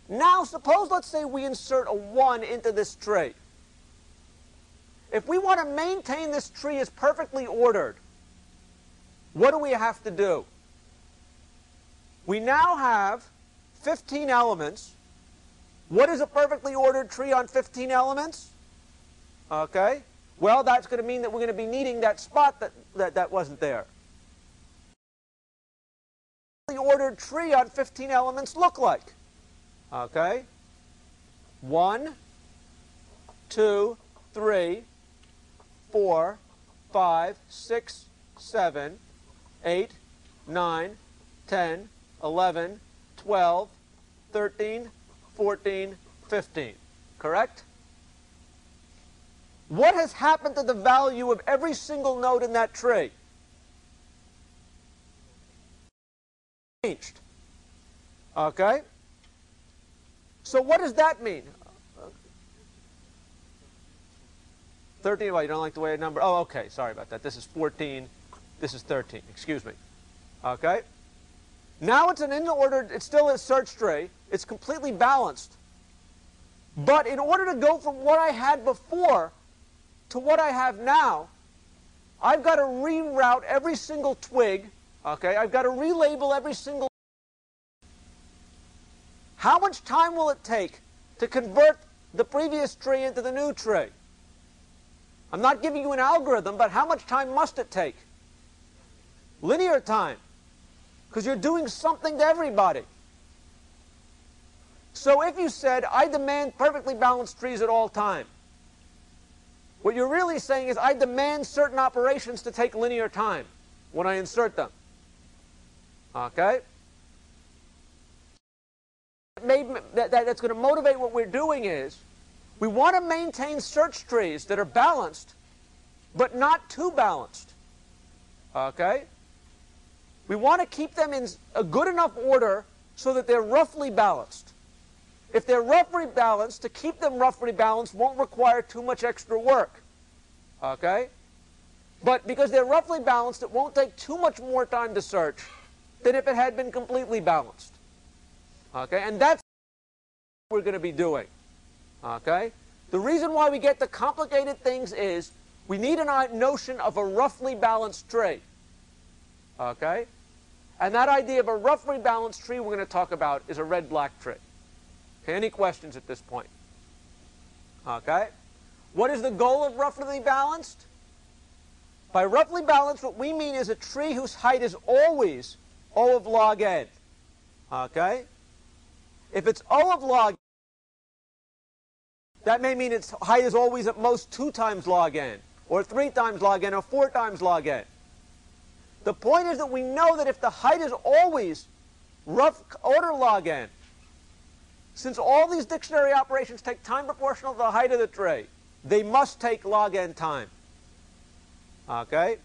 Now, suppose, let's say, we insert a 1 into this tree. if we want to maintain this tree as perfectly ordered, what do we have to do? We now have 15 elements. What is a perfectly ordered tree on 15 elements? Okay. Well, that's going to mean that we're going to be needing that spot that wasn't there. The ordered tree on 15 elements look like? Okay. 1, 2, 3, 4, 5, 6, 7, 8, 9, 10, 11, 12, 13, 14, 15. Correct? What has happened to the value of every single node in that tree? Changed. Okay? So what does that mean? 13, well, you don't like the way I number? Oh, okay, sorry about that. This is 14, this is 13, excuse me. Okay? Now it's an in-ordered, it's still a search tree. It's completely balanced. But in order to go from what I had before to what I have now, I've got to reroute every single twig. Okay? I've got to relabel every single. How much time will it take to convert the previous tree into the new tree? I'm not giving you an algorithm, but how much time must it take? Linear time. Because you're doing something to everybody. So if you said, I demand perfectly balanced trees at all time, what you're really saying is, I demand certain operations to take linear time when I insert them. Okay? That's going to motivate what we're doing is, we want to maintain search trees that are balanced, but not too balanced. Okay? We want to keep them in a good enough order so that they're roughly balanced. If they're roughly balanced, to keep them roughly balanced won't require too much extra work. Okay? But because they're roughly balanced, it won't take too much more time to search than if it had been completely balanced. Okay? And that's what we're going to be doing. Okay? The reason why we get to complicated things is we need a notion of a roughly balanced tree. Okay? And that idea of a roughly balanced tree we're going to talk about is a red-black tree. Okay, any questions at this point? Okay? What is the goal of roughly balanced? By roughly balanced, what we mean is a tree whose height is always O of log n. Okay? If it's O of log n, that may mean its height is always at most 2 times log n, or 3 times log n, or 4 times log n. The point is that we know that if the height is always rough order log n, since all these dictionary operations take time proportional to the height of the tree, they must take log n time. Okay?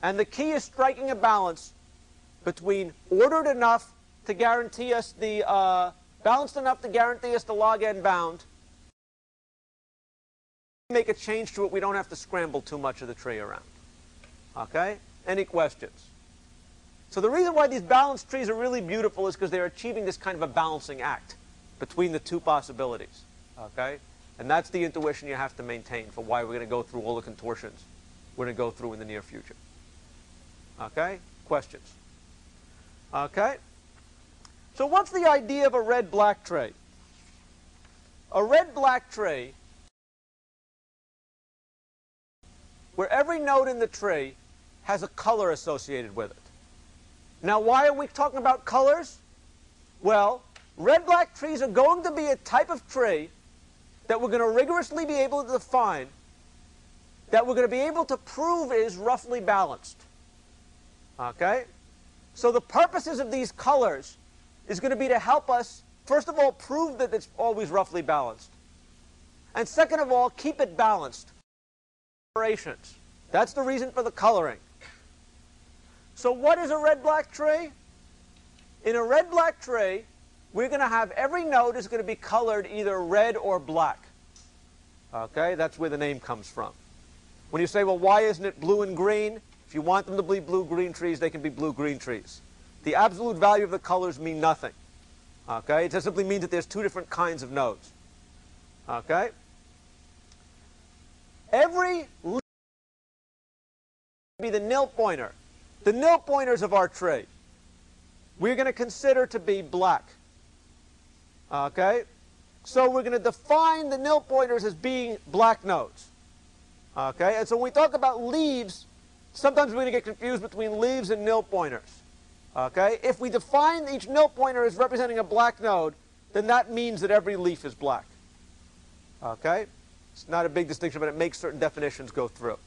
And the key is striking a balance between ordered enough to guarantee us the, balanced enough to guarantee us the log n bound. Make a change to it, we don't have to scramble too much of the tree around. Okay? Any questions? So the reason why these balanced trees are really beautiful is because they're achieving this kind of a balancing act between the two possibilities. Okay? And that's the intuition you have to maintain for why we're going to go through all the contortions we're going to go through in the near future. Okay? Questions? Okay? So what's the idea of a red-black tree? A red-black tree where every node in the tree has a color associated with it. Now, why are we talking about colors? Well, red-black trees are going to be a type of tree that we're going to rigorously be able to define, that we're going to be able to prove is roughly balanced. Okay? So the purposes of these colors is going to be to help us, first of all, prove that it's always roughly balanced. And second of all, keep it balanced. Operations. That's the reason for the coloring. So what is a red-black tree? In a red-black tree, we're going to have every node is going to be colored either red or black. Okay, that's where the name comes from. When you say, well, why isn't it blue and green? If you want them to be blue-green trees, they can be blue-green trees. The absolute value of the colors mean nothing. Okay, it just simply means that there's two different kinds of nodes. Okay? every leaf be the nil pointer. The nil pointers of our tree, we're going to consider to be black. Okay? So we're going to define the nil pointers as being black nodes. Okay? And so when we talk about leaves, sometimes we're going to get confused between leaves and nil pointers. Okay? If we define each nil pointer as representing a black node, then that means that every leaf is black. Okay? It's not a big distinction, but it makes certain definitions go through.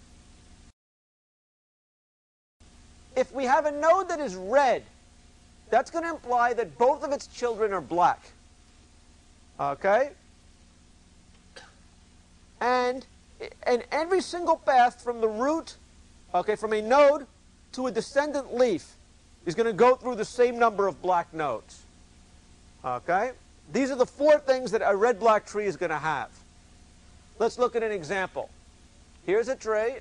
If we have a node that is red, that's going to imply that both of its children are black. Okay? And every single path from the root, okay, from a node to a descendant leaf is going to go through the same number of black nodes. Okay? These are the four things that a red-black tree is going to have. Let's look at an example. Here's a tree.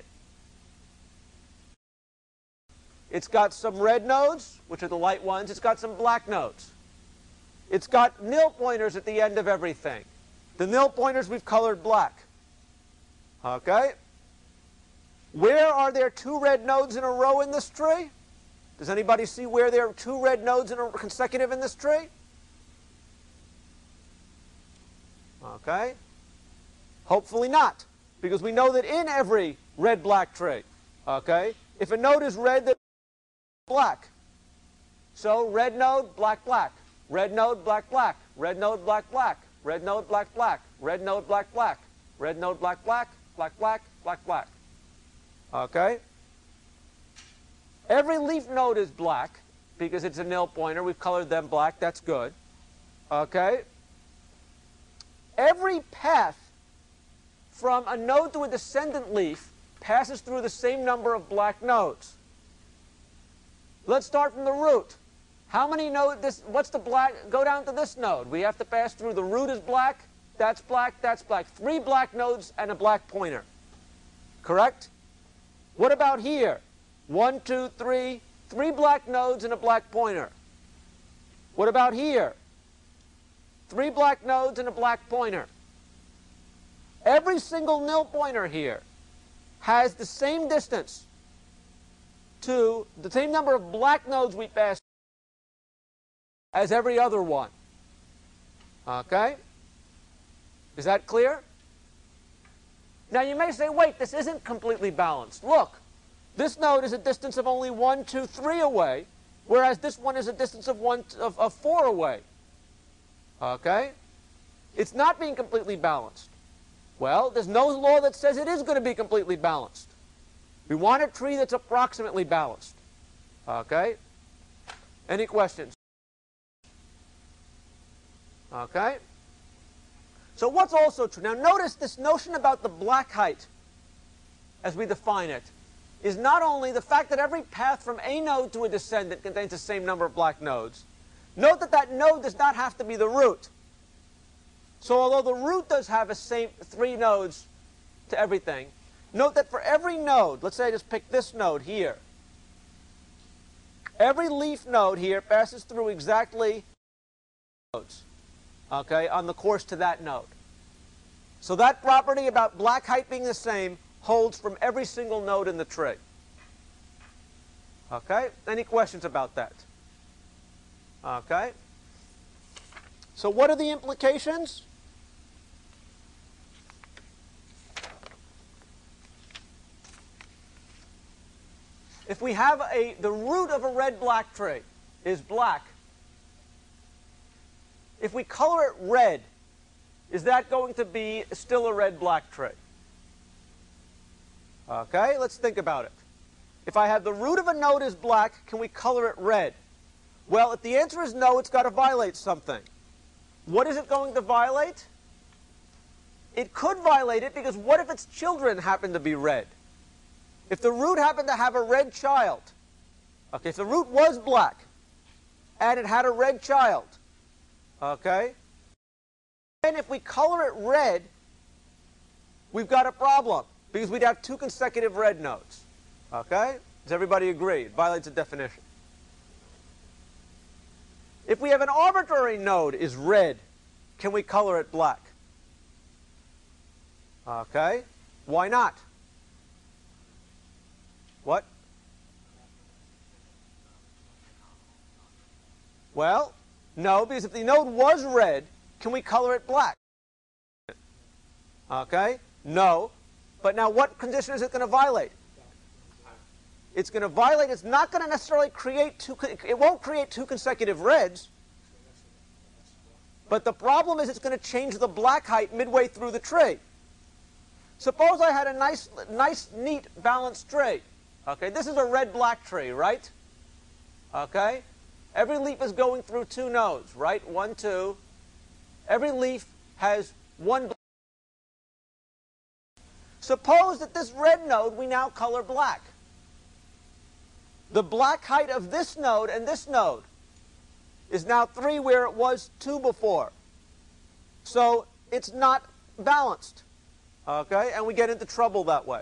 It's got some red nodes, which are the light ones. It's got some black nodes. It's got nil pointers at the end of everything. The nil pointers we've colored black. Okay? Where are there two red nodes in a row in this tree? Does anybody see where there are two red nodes consecutive in this tree? Okay? Hopefully not, because we know that in every red-black tree, okay, if a node is red, then black. So red node, black, black. Red node, black, black. Red node, black, black. Red node, black, black. Red node, black, black. Red node, black, black. Black, black, black, black. Okay? Every leaf node is black because it's a nil pointer. We've colored them black. That's good. Okay? Every path from a node to a descendant leaf passes through the same number of black nodes. Let's start from the root. How many nodes? What's the black? Go down to this node. We have to pass through. The root is black. That's black. That's black. 3 black nodes and a black pointer. Correct? What about here? 1, 2, 3. 3 black nodes and a black pointer. What about here? 3 black nodes and a black pointer. Every single nil pointer here has the same distance to the same number of black nodes we pass as every other one. Okay? Is that clear? Now you may say, wait, this isn't completely balanced. Look, this node is a distance of only 1, 2, 3 away, whereas this one is a distance of 4 away. Okay? It's not being completely balanced. Well, there's no law that says it is going to be completely balanced. We want a tree that's approximately balanced. Okay? Any questions? Okay? So what's also true? Now notice this notion about the black height, as we define it, is not only the fact that every path from a node to a descendant contains the same number of black nodes. Note that that node does not have to be the root. So although the root does have a same 3 nodes to everything, note that for every node, let's say I just pick this node here, every leaf node here passes through exactly nodes, okay, on the course to that node. So that property about black height being the same holds from every single node in the tree. Okay? Any questions about that? Okay? So what are the implications? If we have the root of a red-black tree is black, if we color it red, is that going to be still a red-black tree? Okay, let's think about it. If I have the root of a node is black, can we color it red? Well, if the answer is no, it's got to violate something. What is it going to violate? It could violate it because what if its children happen to be red? If the root happened to have a red child, okay, if the root was black and it had a red child, okay, and if we color it red, we've got a problem because we'd have 2 consecutive red nodes. Okay? Does everybody agree? It violates the definition. If we have an arbitrary node is red, can we color it black? Okay? Why not? What? Well, no, because if the node was red, can we color it black? Okay? No. But now what condition is it going to violate? It's going to violate, it's not going to necessarily create it won't create two consecutive reds. But the problem is it's going to change the black height midway through the tree. Suppose I had a nice, neat, balanced tree. Okay, this is a red-black tree, right? Okay? Every leaf is going through two nodes, right? 1, 2. Every leaf has one black. Suppose that this red node we now color black. The black height of this node and this node is now 3 where it was 2 before. So it's not balanced. Okay? And we get into trouble that way.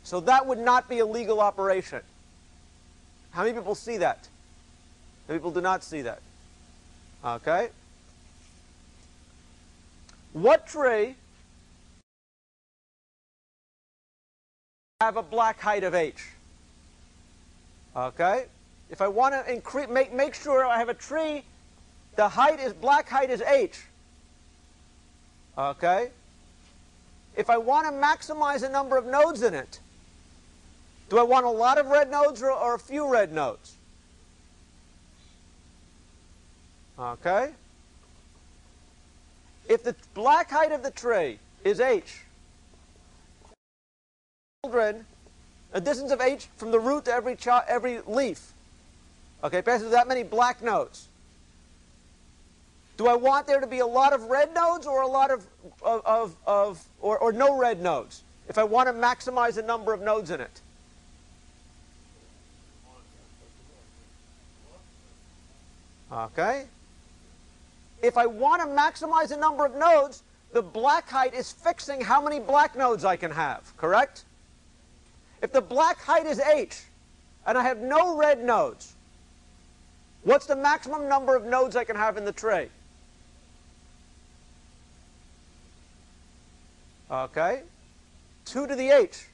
So that would not be a legal operation. How many people see that? How many people do not see that? Okay? What tree have a black height of h? Okay? If I want to make sure I have a tree, the black height is h. Okay? If I want to maximize the number of nodes in it, do I want a lot of red nodes or a few red nodes? Okay? If the black height of the tree is h, children, a distance of h from the root to every leaf, okay, passes that many black nodes. Do I want there to be a lot of red nodes or a lot or no red nodes if I want to maximize the number of nodes in it? Okay? If I want to maximize the number of nodes, the black height is fixing how many black nodes I can have, correct? If the black height is h and I have no red nodes, what's the maximum number of nodes I can have in the tree? Okay? 2 to the h.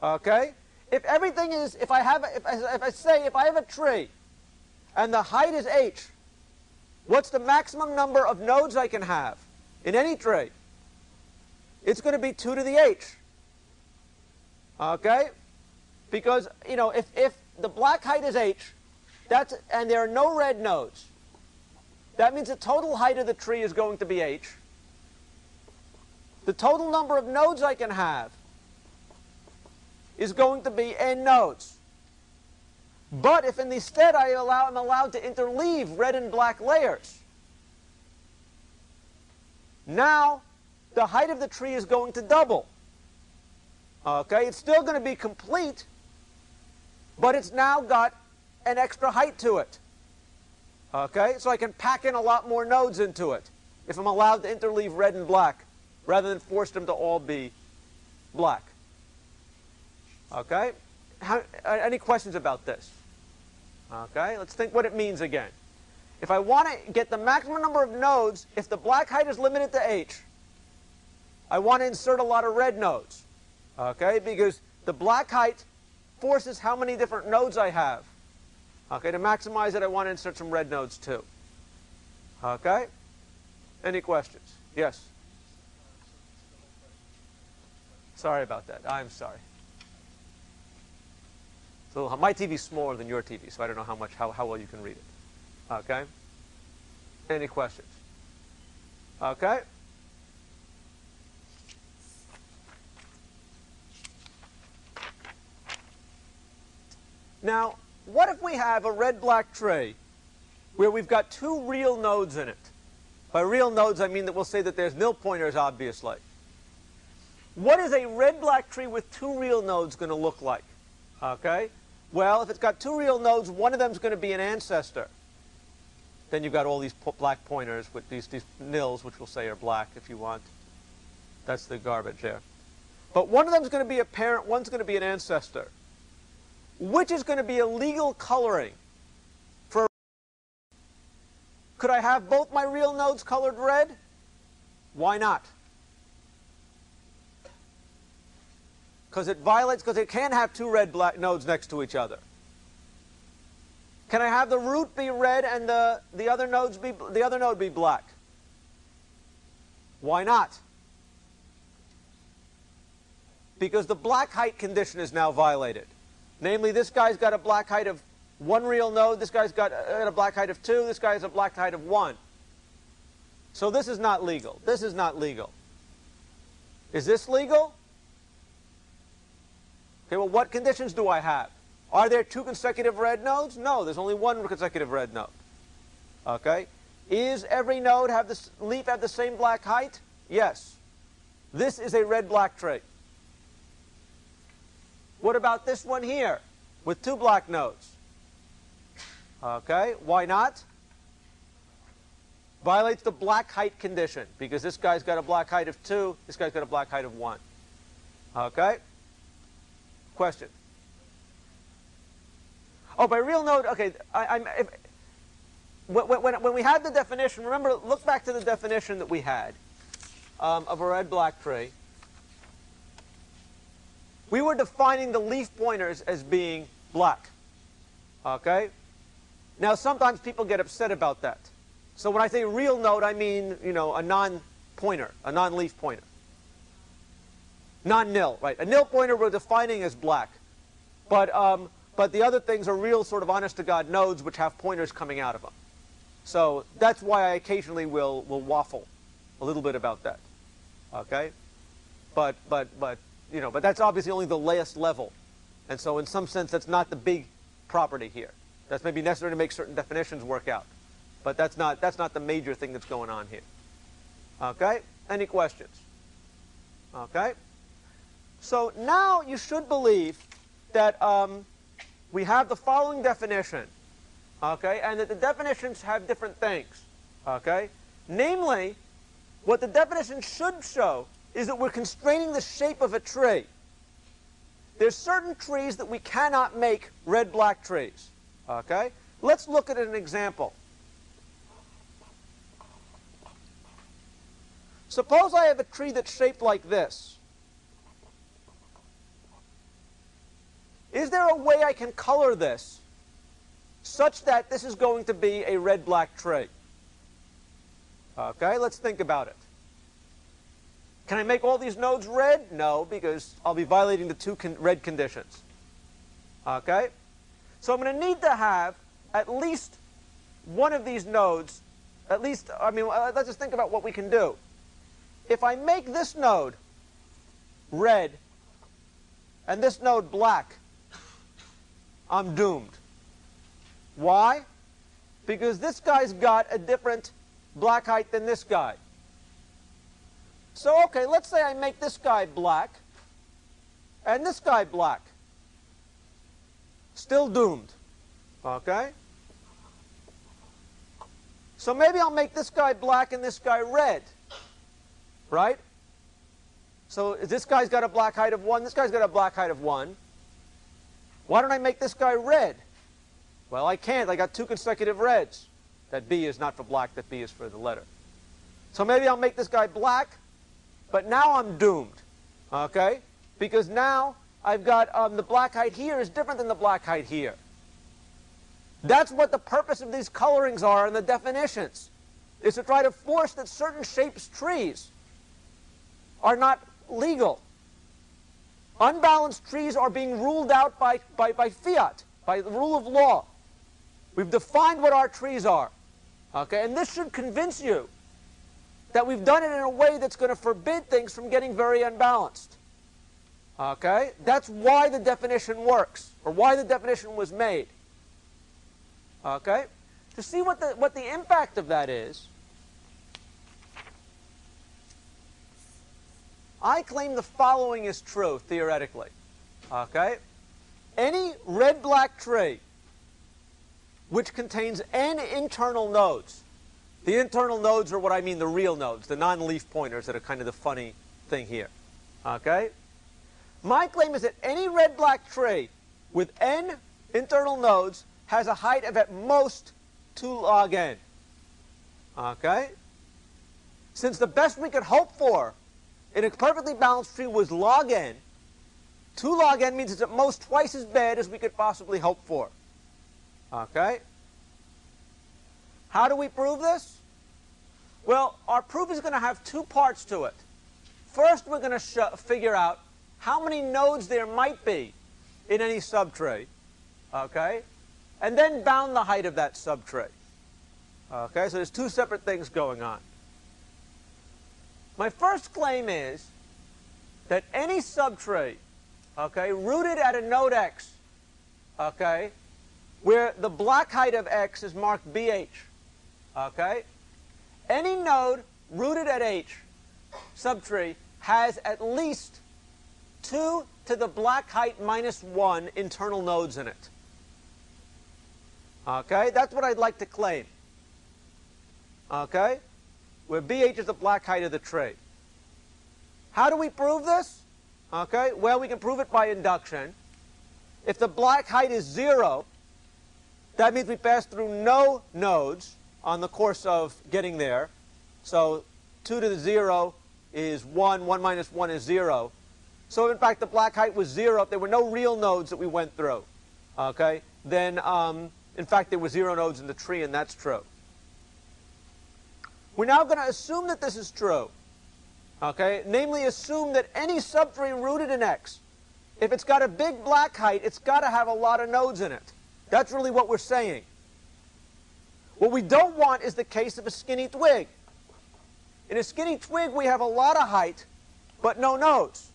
Okay? If everything is, if I have a tree and the height is h, what's the maximum number of nodes I can have in any tree? It's going to be 2 to the h. Okay? Because, you know, if the black height is h, and there are no red nodes, that means the total height of the tree is going to be h. The total number of nodes I can have is going to be n nodes. But if instead I'm allowed to interleave red and black layers, now the height of the tree is going to double. Okay, it's still going to be complete, but it's now got an extra height to it. Okay, so I can pack in a lot more nodes into it if I'm allowed to interleave red and black rather than force them to all be black. Okay, any questions about this? Okay, let's think what it means again. If I want to get the maximum number of nodes, if the black height is limited to h, I want to insert a lot of red nodes. Okay, because the black height forces how many different nodes I have. Okay, to maximize it, I want to insert some red nodes too. Okay? Any questions? Yes? Sorry about that. I'm sorry. So my TV is smaller than your TV, so I don't know how well you can read it. Okay? Any questions? Okay? Now, what if we have a red-black tree where we've got 2 real nodes in it? By real nodes, I mean that we'll say that there's nil pointers, obviously. What is a red-black tree with 2 real nodes going to look like? Okay? Well, if it's got 2 real nodes, one of them is going to be an ancestor. Then you've got all these black pointers with these nils, which we'll say are black if you want. That's the garbage there. But one of them is going to be a parent, one's going to be an ancestor. Which is going to be a legal coloring for? Could I have both my real nodes colored red? Why not? because it violates, because it can't have two red black nodes next to each other. Can I have the root be red and the other node be black? Why not? Because the black height condition is now violated. Namely, this guy's got a black height of 1 real node, this guy's got a black height of 2, this guy has a black height of 1. So this is not legal. This is not legal. Is this legal? Okay, well, what conditions do I have? Are there 2 consecutive red nodes? No, there's only 1 consecutive red node. Okay? Is every node leaf have the same black height? Yes. This is a red-black tree. What about this one here with 2 black nodes? Okay, why not? Violates the black height condition because this guy's got a black height of 2, this guy's got a black height of 1. Okay? Question? Oh, by real node, okay, when we had the definition, remember, look back to the definition that we had of a red-black tree. We were defining the leaf pointers as being black. Okay? Now, sometimes people get upset about that. So when I say real node, I mean, you know, a non-pointer, a non-leaf pointer. Non-nil, right? A nil pointer we're defining as black. But the other things are real sort of honest-to-God nodes which have pointers coming out of them. So that's why I occasionally will waffle a little bit about that. Okay? But that's obviously only the last level. And so in some sense, that's not the big property here. That's maybe necessary to make certain definitions work out. But that's not the major thing that's going on here. Okay? Any questions? Okay? So now you should believe that we have the following definition. Okay? And that the definitions have different things. Okay? Namely, what the definition should show is that we're constraining the shape of a tree. There's certain trees that we cannot make red-black trees. Okay? Let's look at an example. Suppose I have a tree that's shaped like this. Is there a way I can color this such that this is going to be a red-black tree? Okay, let's think about it. Can I make all these nodes red? No, because I'll be violating the 2 red conditions. Okay? So I'm going to need to have at least one of these nodes, let's just think about what we can do. If I make this node red and this node black, I'm doomed. Why? Because this guy's got a different black height than this guy. So, okay, let's say I make this guy black and this guy black. Still doomed. Okay? So maybe I'll make this guy black and this guy red. Right? So this guy's got a black height of 1, this guy's got a black height of 1. Why don't I make this guy red? Well, I can't. I got 2 consecutive reds. That B is not for black, that B is for the letter. So maybe I'll make this guy black, but now I'm doomed. Okay? Because now I've got the black height here is different than the black height here. That's what the purpose of these colorings are in the definitions, is to try to force that certain shapes trees are not legal. Unbalanced trees are being ruled out by fiat, by the rule of law. We've defined what our trees are. Okay? And this should convince you that we've done it in a way that's going to forbid things from getting very unbalanced. Okay? That's why the definition works, or why the definition was made. Okay? To see what the impact of that is, I claim the following is true, theoretically. Okay? Any red-black tree which contains n internal nodes. The internal nodes are what I mean the real nodes, the non-leaf pointers that are kind of the funny thing here. Okay? My claim is that any red-black tree with n internal nodes has a height of at most 2 log n. Okay? Since the best we could hope for in a perfectly balanced tree was log n, 2 log n means it's at most twice as bad as we could possibly hope for. Okay? How do we prove this? Well, our proof is going to have 2 parts to it. First, we're going to figure out how many nodes there might be in any subtree. Okay? And then bound the height of that subtree. Okay? So there's 2 separate things going on. My first claim is that any subtree, okay, rooted at a node x, okay, where the black height of x is marked BH, okay, any node rooted at H subtree has at least 2 to the black height minus 1 internal nodes in it. Okay, that's what I'd like to claim. Okay, where BH is the black height of the tree. How do we prove this? Okay, well, we can prove it by induction. If the black height is 0, that means we pass through no nodes on the course of getting there. So 2 to the 0 is 1, 1 minus 1 is 0. So in fact, the black height was 0. If there were no real nodes that we went through, okay, then in fact there were 0 nodes in the tree, and that's true. We're now going to assume that this is true. Okay, namely assume that any subtree rooted in X, if it's got a big black height, it's got to have a lot of nodes in it. That's really what we're saying. What we don't want is the case of a skinny twig. In a skinny twig, we have a lot of height, but no nodes.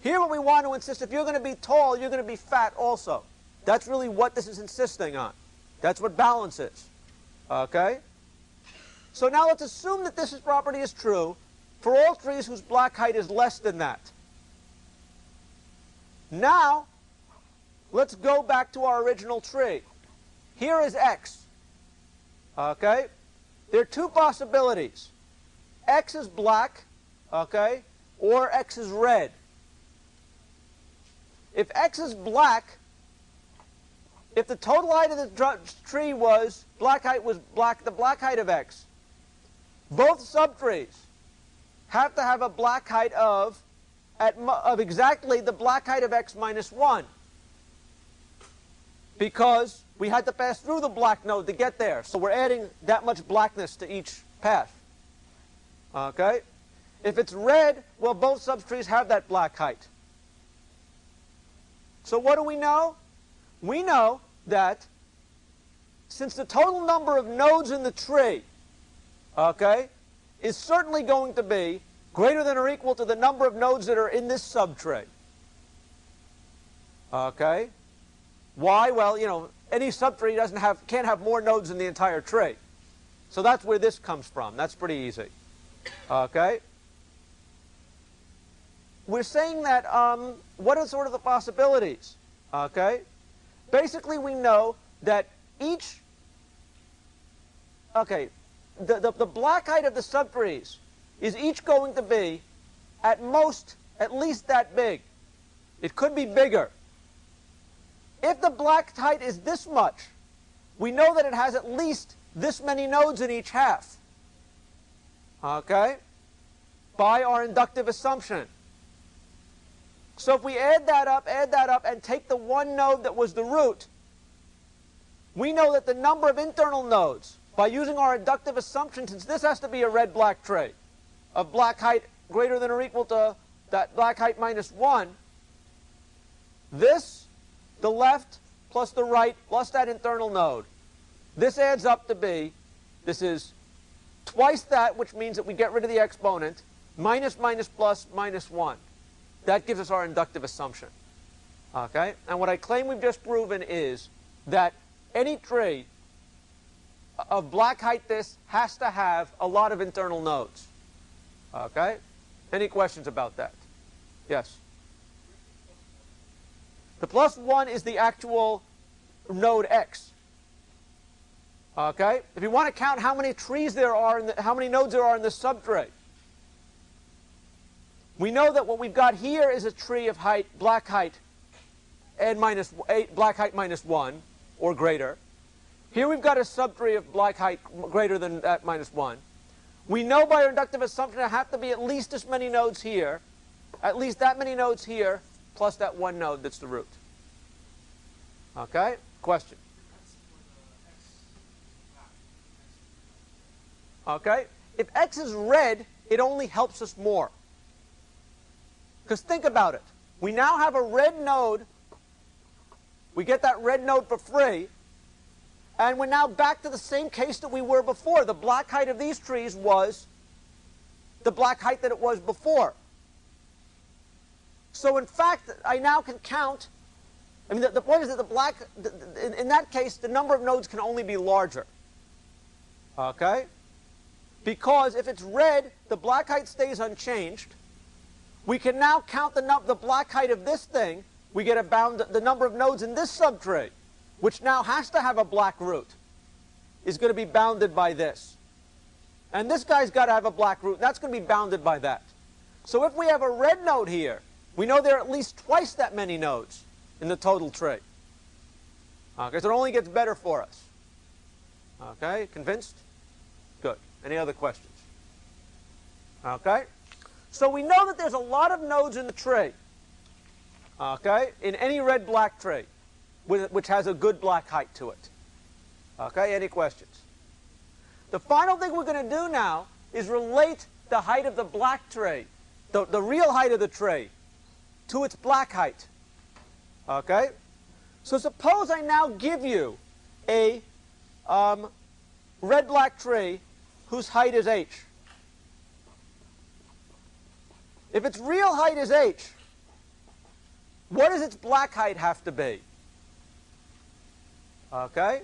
Here what we want to insist, if you're going to be tall, you're going to be fat also. That's really what this is insisting on. That's what balance is. Okay? So now let's assume that this property is true for all trees whose black height is less than that. Now, let's go back to our original tree. Here is X. Okay? There are 2 possibilities. X is black, okay, or X is red. If X is black, if the total height of the tree was black height was black, the black height of X, both subtrees have to have a black height of exactly the black height of X minus 1. Because we had to pass through the black node to get there. So we're adding that much blackness to each path. Okay? If it's red, well, both subtrees have that black height. So what do we know? We know that since the total number of nodes in the tree, okay, is certainly going to be greater than or equal to the number of nodes that are in this subtree. Okay? Why? Well, you know, any subtree can't have more nodes in the entire tree. So that's where this comes from. That's pretty easy. Okay? We're saying that, what are sort of the possibilities? Okay? Basically, we know that each, okay, the black height of the subtrees is each going to be, at most, at least that big. It could be bigger. If the black height is this much, we know that it has at least this many nodes in each half. Okay? By our inductive assumption. So if we add that up, and take the one node that was the root, we know that the number of internal nodes, by using our inductive assumption, since this has to be a red-black tree, of black height greater than or equal to that black height minus 1, this, the left, plus the right, plus that internal node, this adds up to be, this is twice that, which means that we get rid of the exponent, minus, minus, plus, minus 1. That gives us our inductive assumption. Okay? And what I claim we've just proven is that any tree of black height this has to have a lot of internal nodes. Okay? Any questions about that? Yes? The plus 1 is the actual node X. Okay? If you want to count how many trees there are, how many nodes there are in this subtree, we know that what we've got here is a tree of height, black height, and minus 8, black height minus 1, or greater. Here we've got a subtree of black height greater than that minus 1. We know by our inductive assumption there have to be at least as many nodes here, at least that many nodes here, plus that one node that's the root. Okay? Question? Okay? If x is red, it only helps us more. Because think about it. We now have a red node. We get that red node for free. And we're now back to the same case that we were before. The black height of these trees was the black height that it was before. So in fact, I now can count. I mean, the point is that in that case, the number of nodes can only be larger. Okay? Because if it's red, the black height stays unchanged. We can now count the black height of this thing. We get the number of nodes in this subtree, which now has to have a black root, is going to be bounded by this. And this guy's got to have a black root. That's going to be bounded by that. So if we have a red node here, we know there are at least twice that many nodes in the total tree. Okay, so it only gets better for us. Okay, convinced? Good. Any other questions? Okay, so we know that there's a lot of nodes in the tree. Okay, in any red-black tree, which has a good black height to it. Okay, any questions? The final thing we're going to do now is relate the height of the black tree, the real height of the tree, to its black height. Okay? So suppose I now give you a red-black tree whose height is h. If its real height is h, what does its black height have to be? Okay?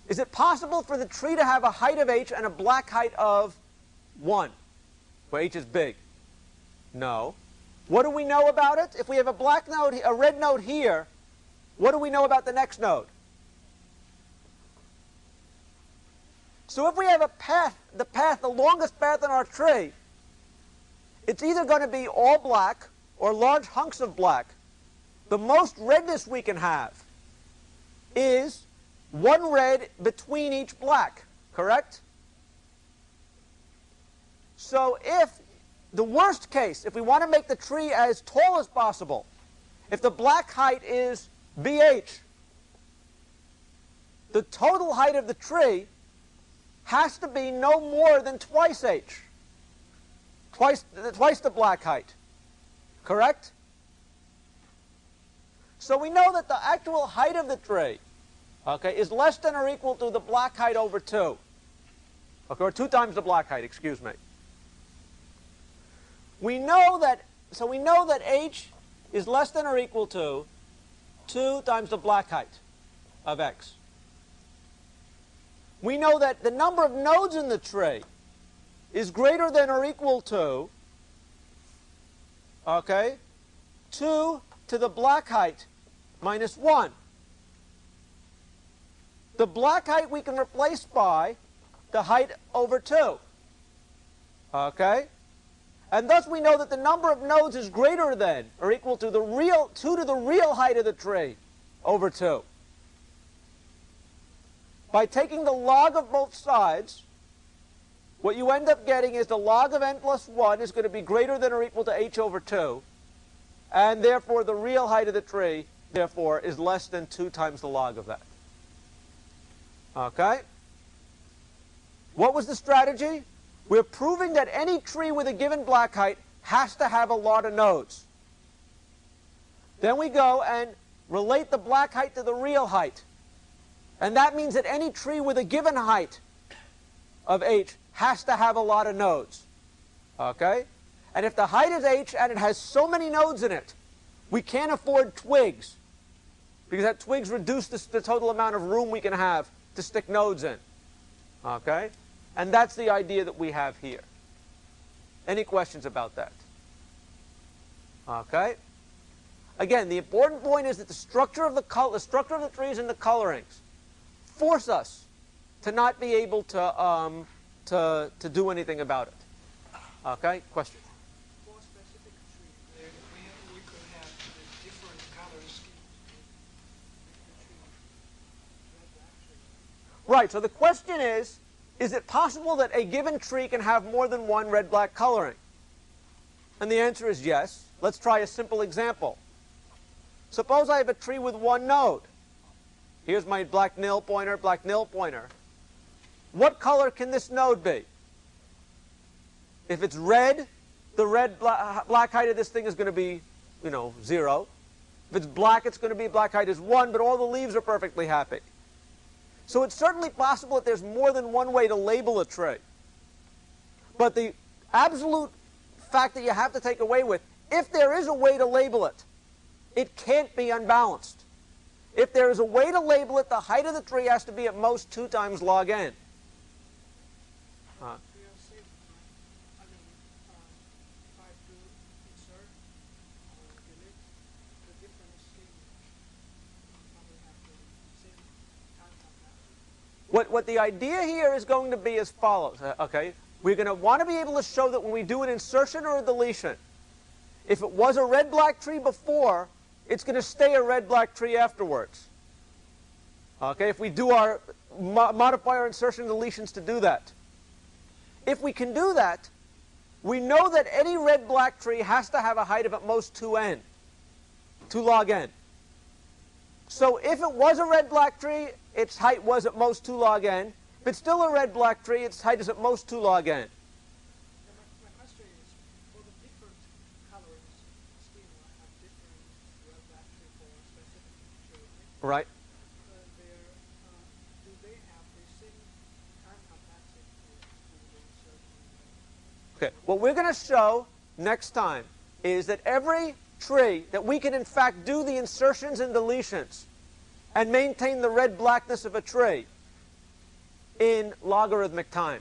Is it possible for the tree to have a height of h and a black height of 1, where h is big? No. What do we know about it? If we have a red node here, what do we know about the next node? So if we have the longest path in our tree, it's either going to be all black or large hunks of black. The most redness we can have is one red between each black, correct? So if the worst case, if we want to make the tree as tall as possible, if the black height is BH, the total height of the tree has to be no more than twice h. Twice the black height. Correct? So we know that the actual height of the tree, okay, is less than or equal to the black height over 2. Okay, or 2 times the black height, excuse me. We know that h is less than or equal to 2 times the black height of x. We know that the number of nodes in the tree is greater than or equal to, okay, 2 to the black height minus 1. The black height we can replace by the height over 2. Okay? And thus we know that the number of nodes is greater than or equal to the real 2 to the real height of the tree over 2. By taking the log of both sides, what you end up getting is the log of n plus 1 is going to be greater than or equal to h over 2. And therefore, the real height of the tree, therefore, is less than 2 times the log of that. Okay? What was the strategy? We're proving that any tree with a given black height has to have a lot of nodes. Then we go and relate the black height to the real height. And that means that any tree with a given height of h has to have a lot of nodes. Okay? And if the height is h and it has so many nodes in it, we can't afford twigs. Because that twigs reduce the total amount of room we can have to stick nodes in. Okay? And that's the idea that we have here. Any questions about that? Okay? Again, the important point is that the structure of the trees and the colorings force us to not be able to do anything about it. Okay? Question? For a specific tree, you could have the different color schemes in the tree. Right, so the question is it possible that a given tree can have more than one red-black coloring? And the answer is yes. Let's try a simple example. Suppose I have a tree with one node. Here's my black nil pointer, black nil pointer. What color can this node be? If it's red, the red black height of this thing is going to be, 0. If it's black, it's going to be black height is 1, but all the leaves are perfectly happy. So it's certainly possible that there's more than one way to label a tree. But the absolute fact that you have to take away with, if there is a way to label it, it can't be unbalanced. If there is a way to label it, the height of the tree has to be at most 2 times log n. We are saving time. I mean, if I do insert or delete the different scheme, probably have the same time capacity. What the idea here is going to be as follows. Okay, we're going to want to be able to show that when we do an insertion or a deletion, if it was a red-black tree before, it's going to stay a red-black tree afterwards. Okay, if we do our modify our insertion deletions to do that. If we can do that, we know that any red-black tree has to have a height of at most 2n, 2 log n. So if it was a red-black tree, its height was at most 2 log n. If it's still a red-black tree, its height is at most 2 log n. My question is, for the different colors, Skiena have different red-black tree for a specific tree, Right? Do they have the same time capacity to the insertion? Okay, what we're going to show next time is that every tree that we can in fact do the insertions and deletions and maintain the red blackness of a tree in logarithmic time.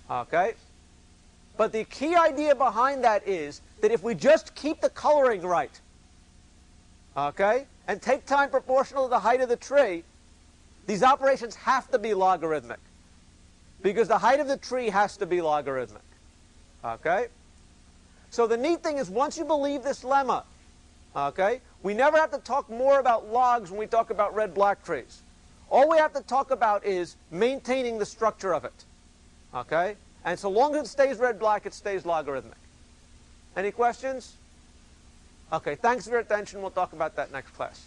Okay? But the key idea behind that is that if we just keep the coloring right, okay, and take time proportional to the height of the tree, these operations have to be logarithmic because the height of the tree has to be logarithmic. Okay? So the neat thing is once you believe this lemma, okay, we never have to talk more about logs when we talk about red-black trees. All we have to talk about is maintaining the structure of it. Okay? And so long as it stays red-black, it stays logarithmic. Any questions? Okay, thanks for your attention. We'll talk about that next class.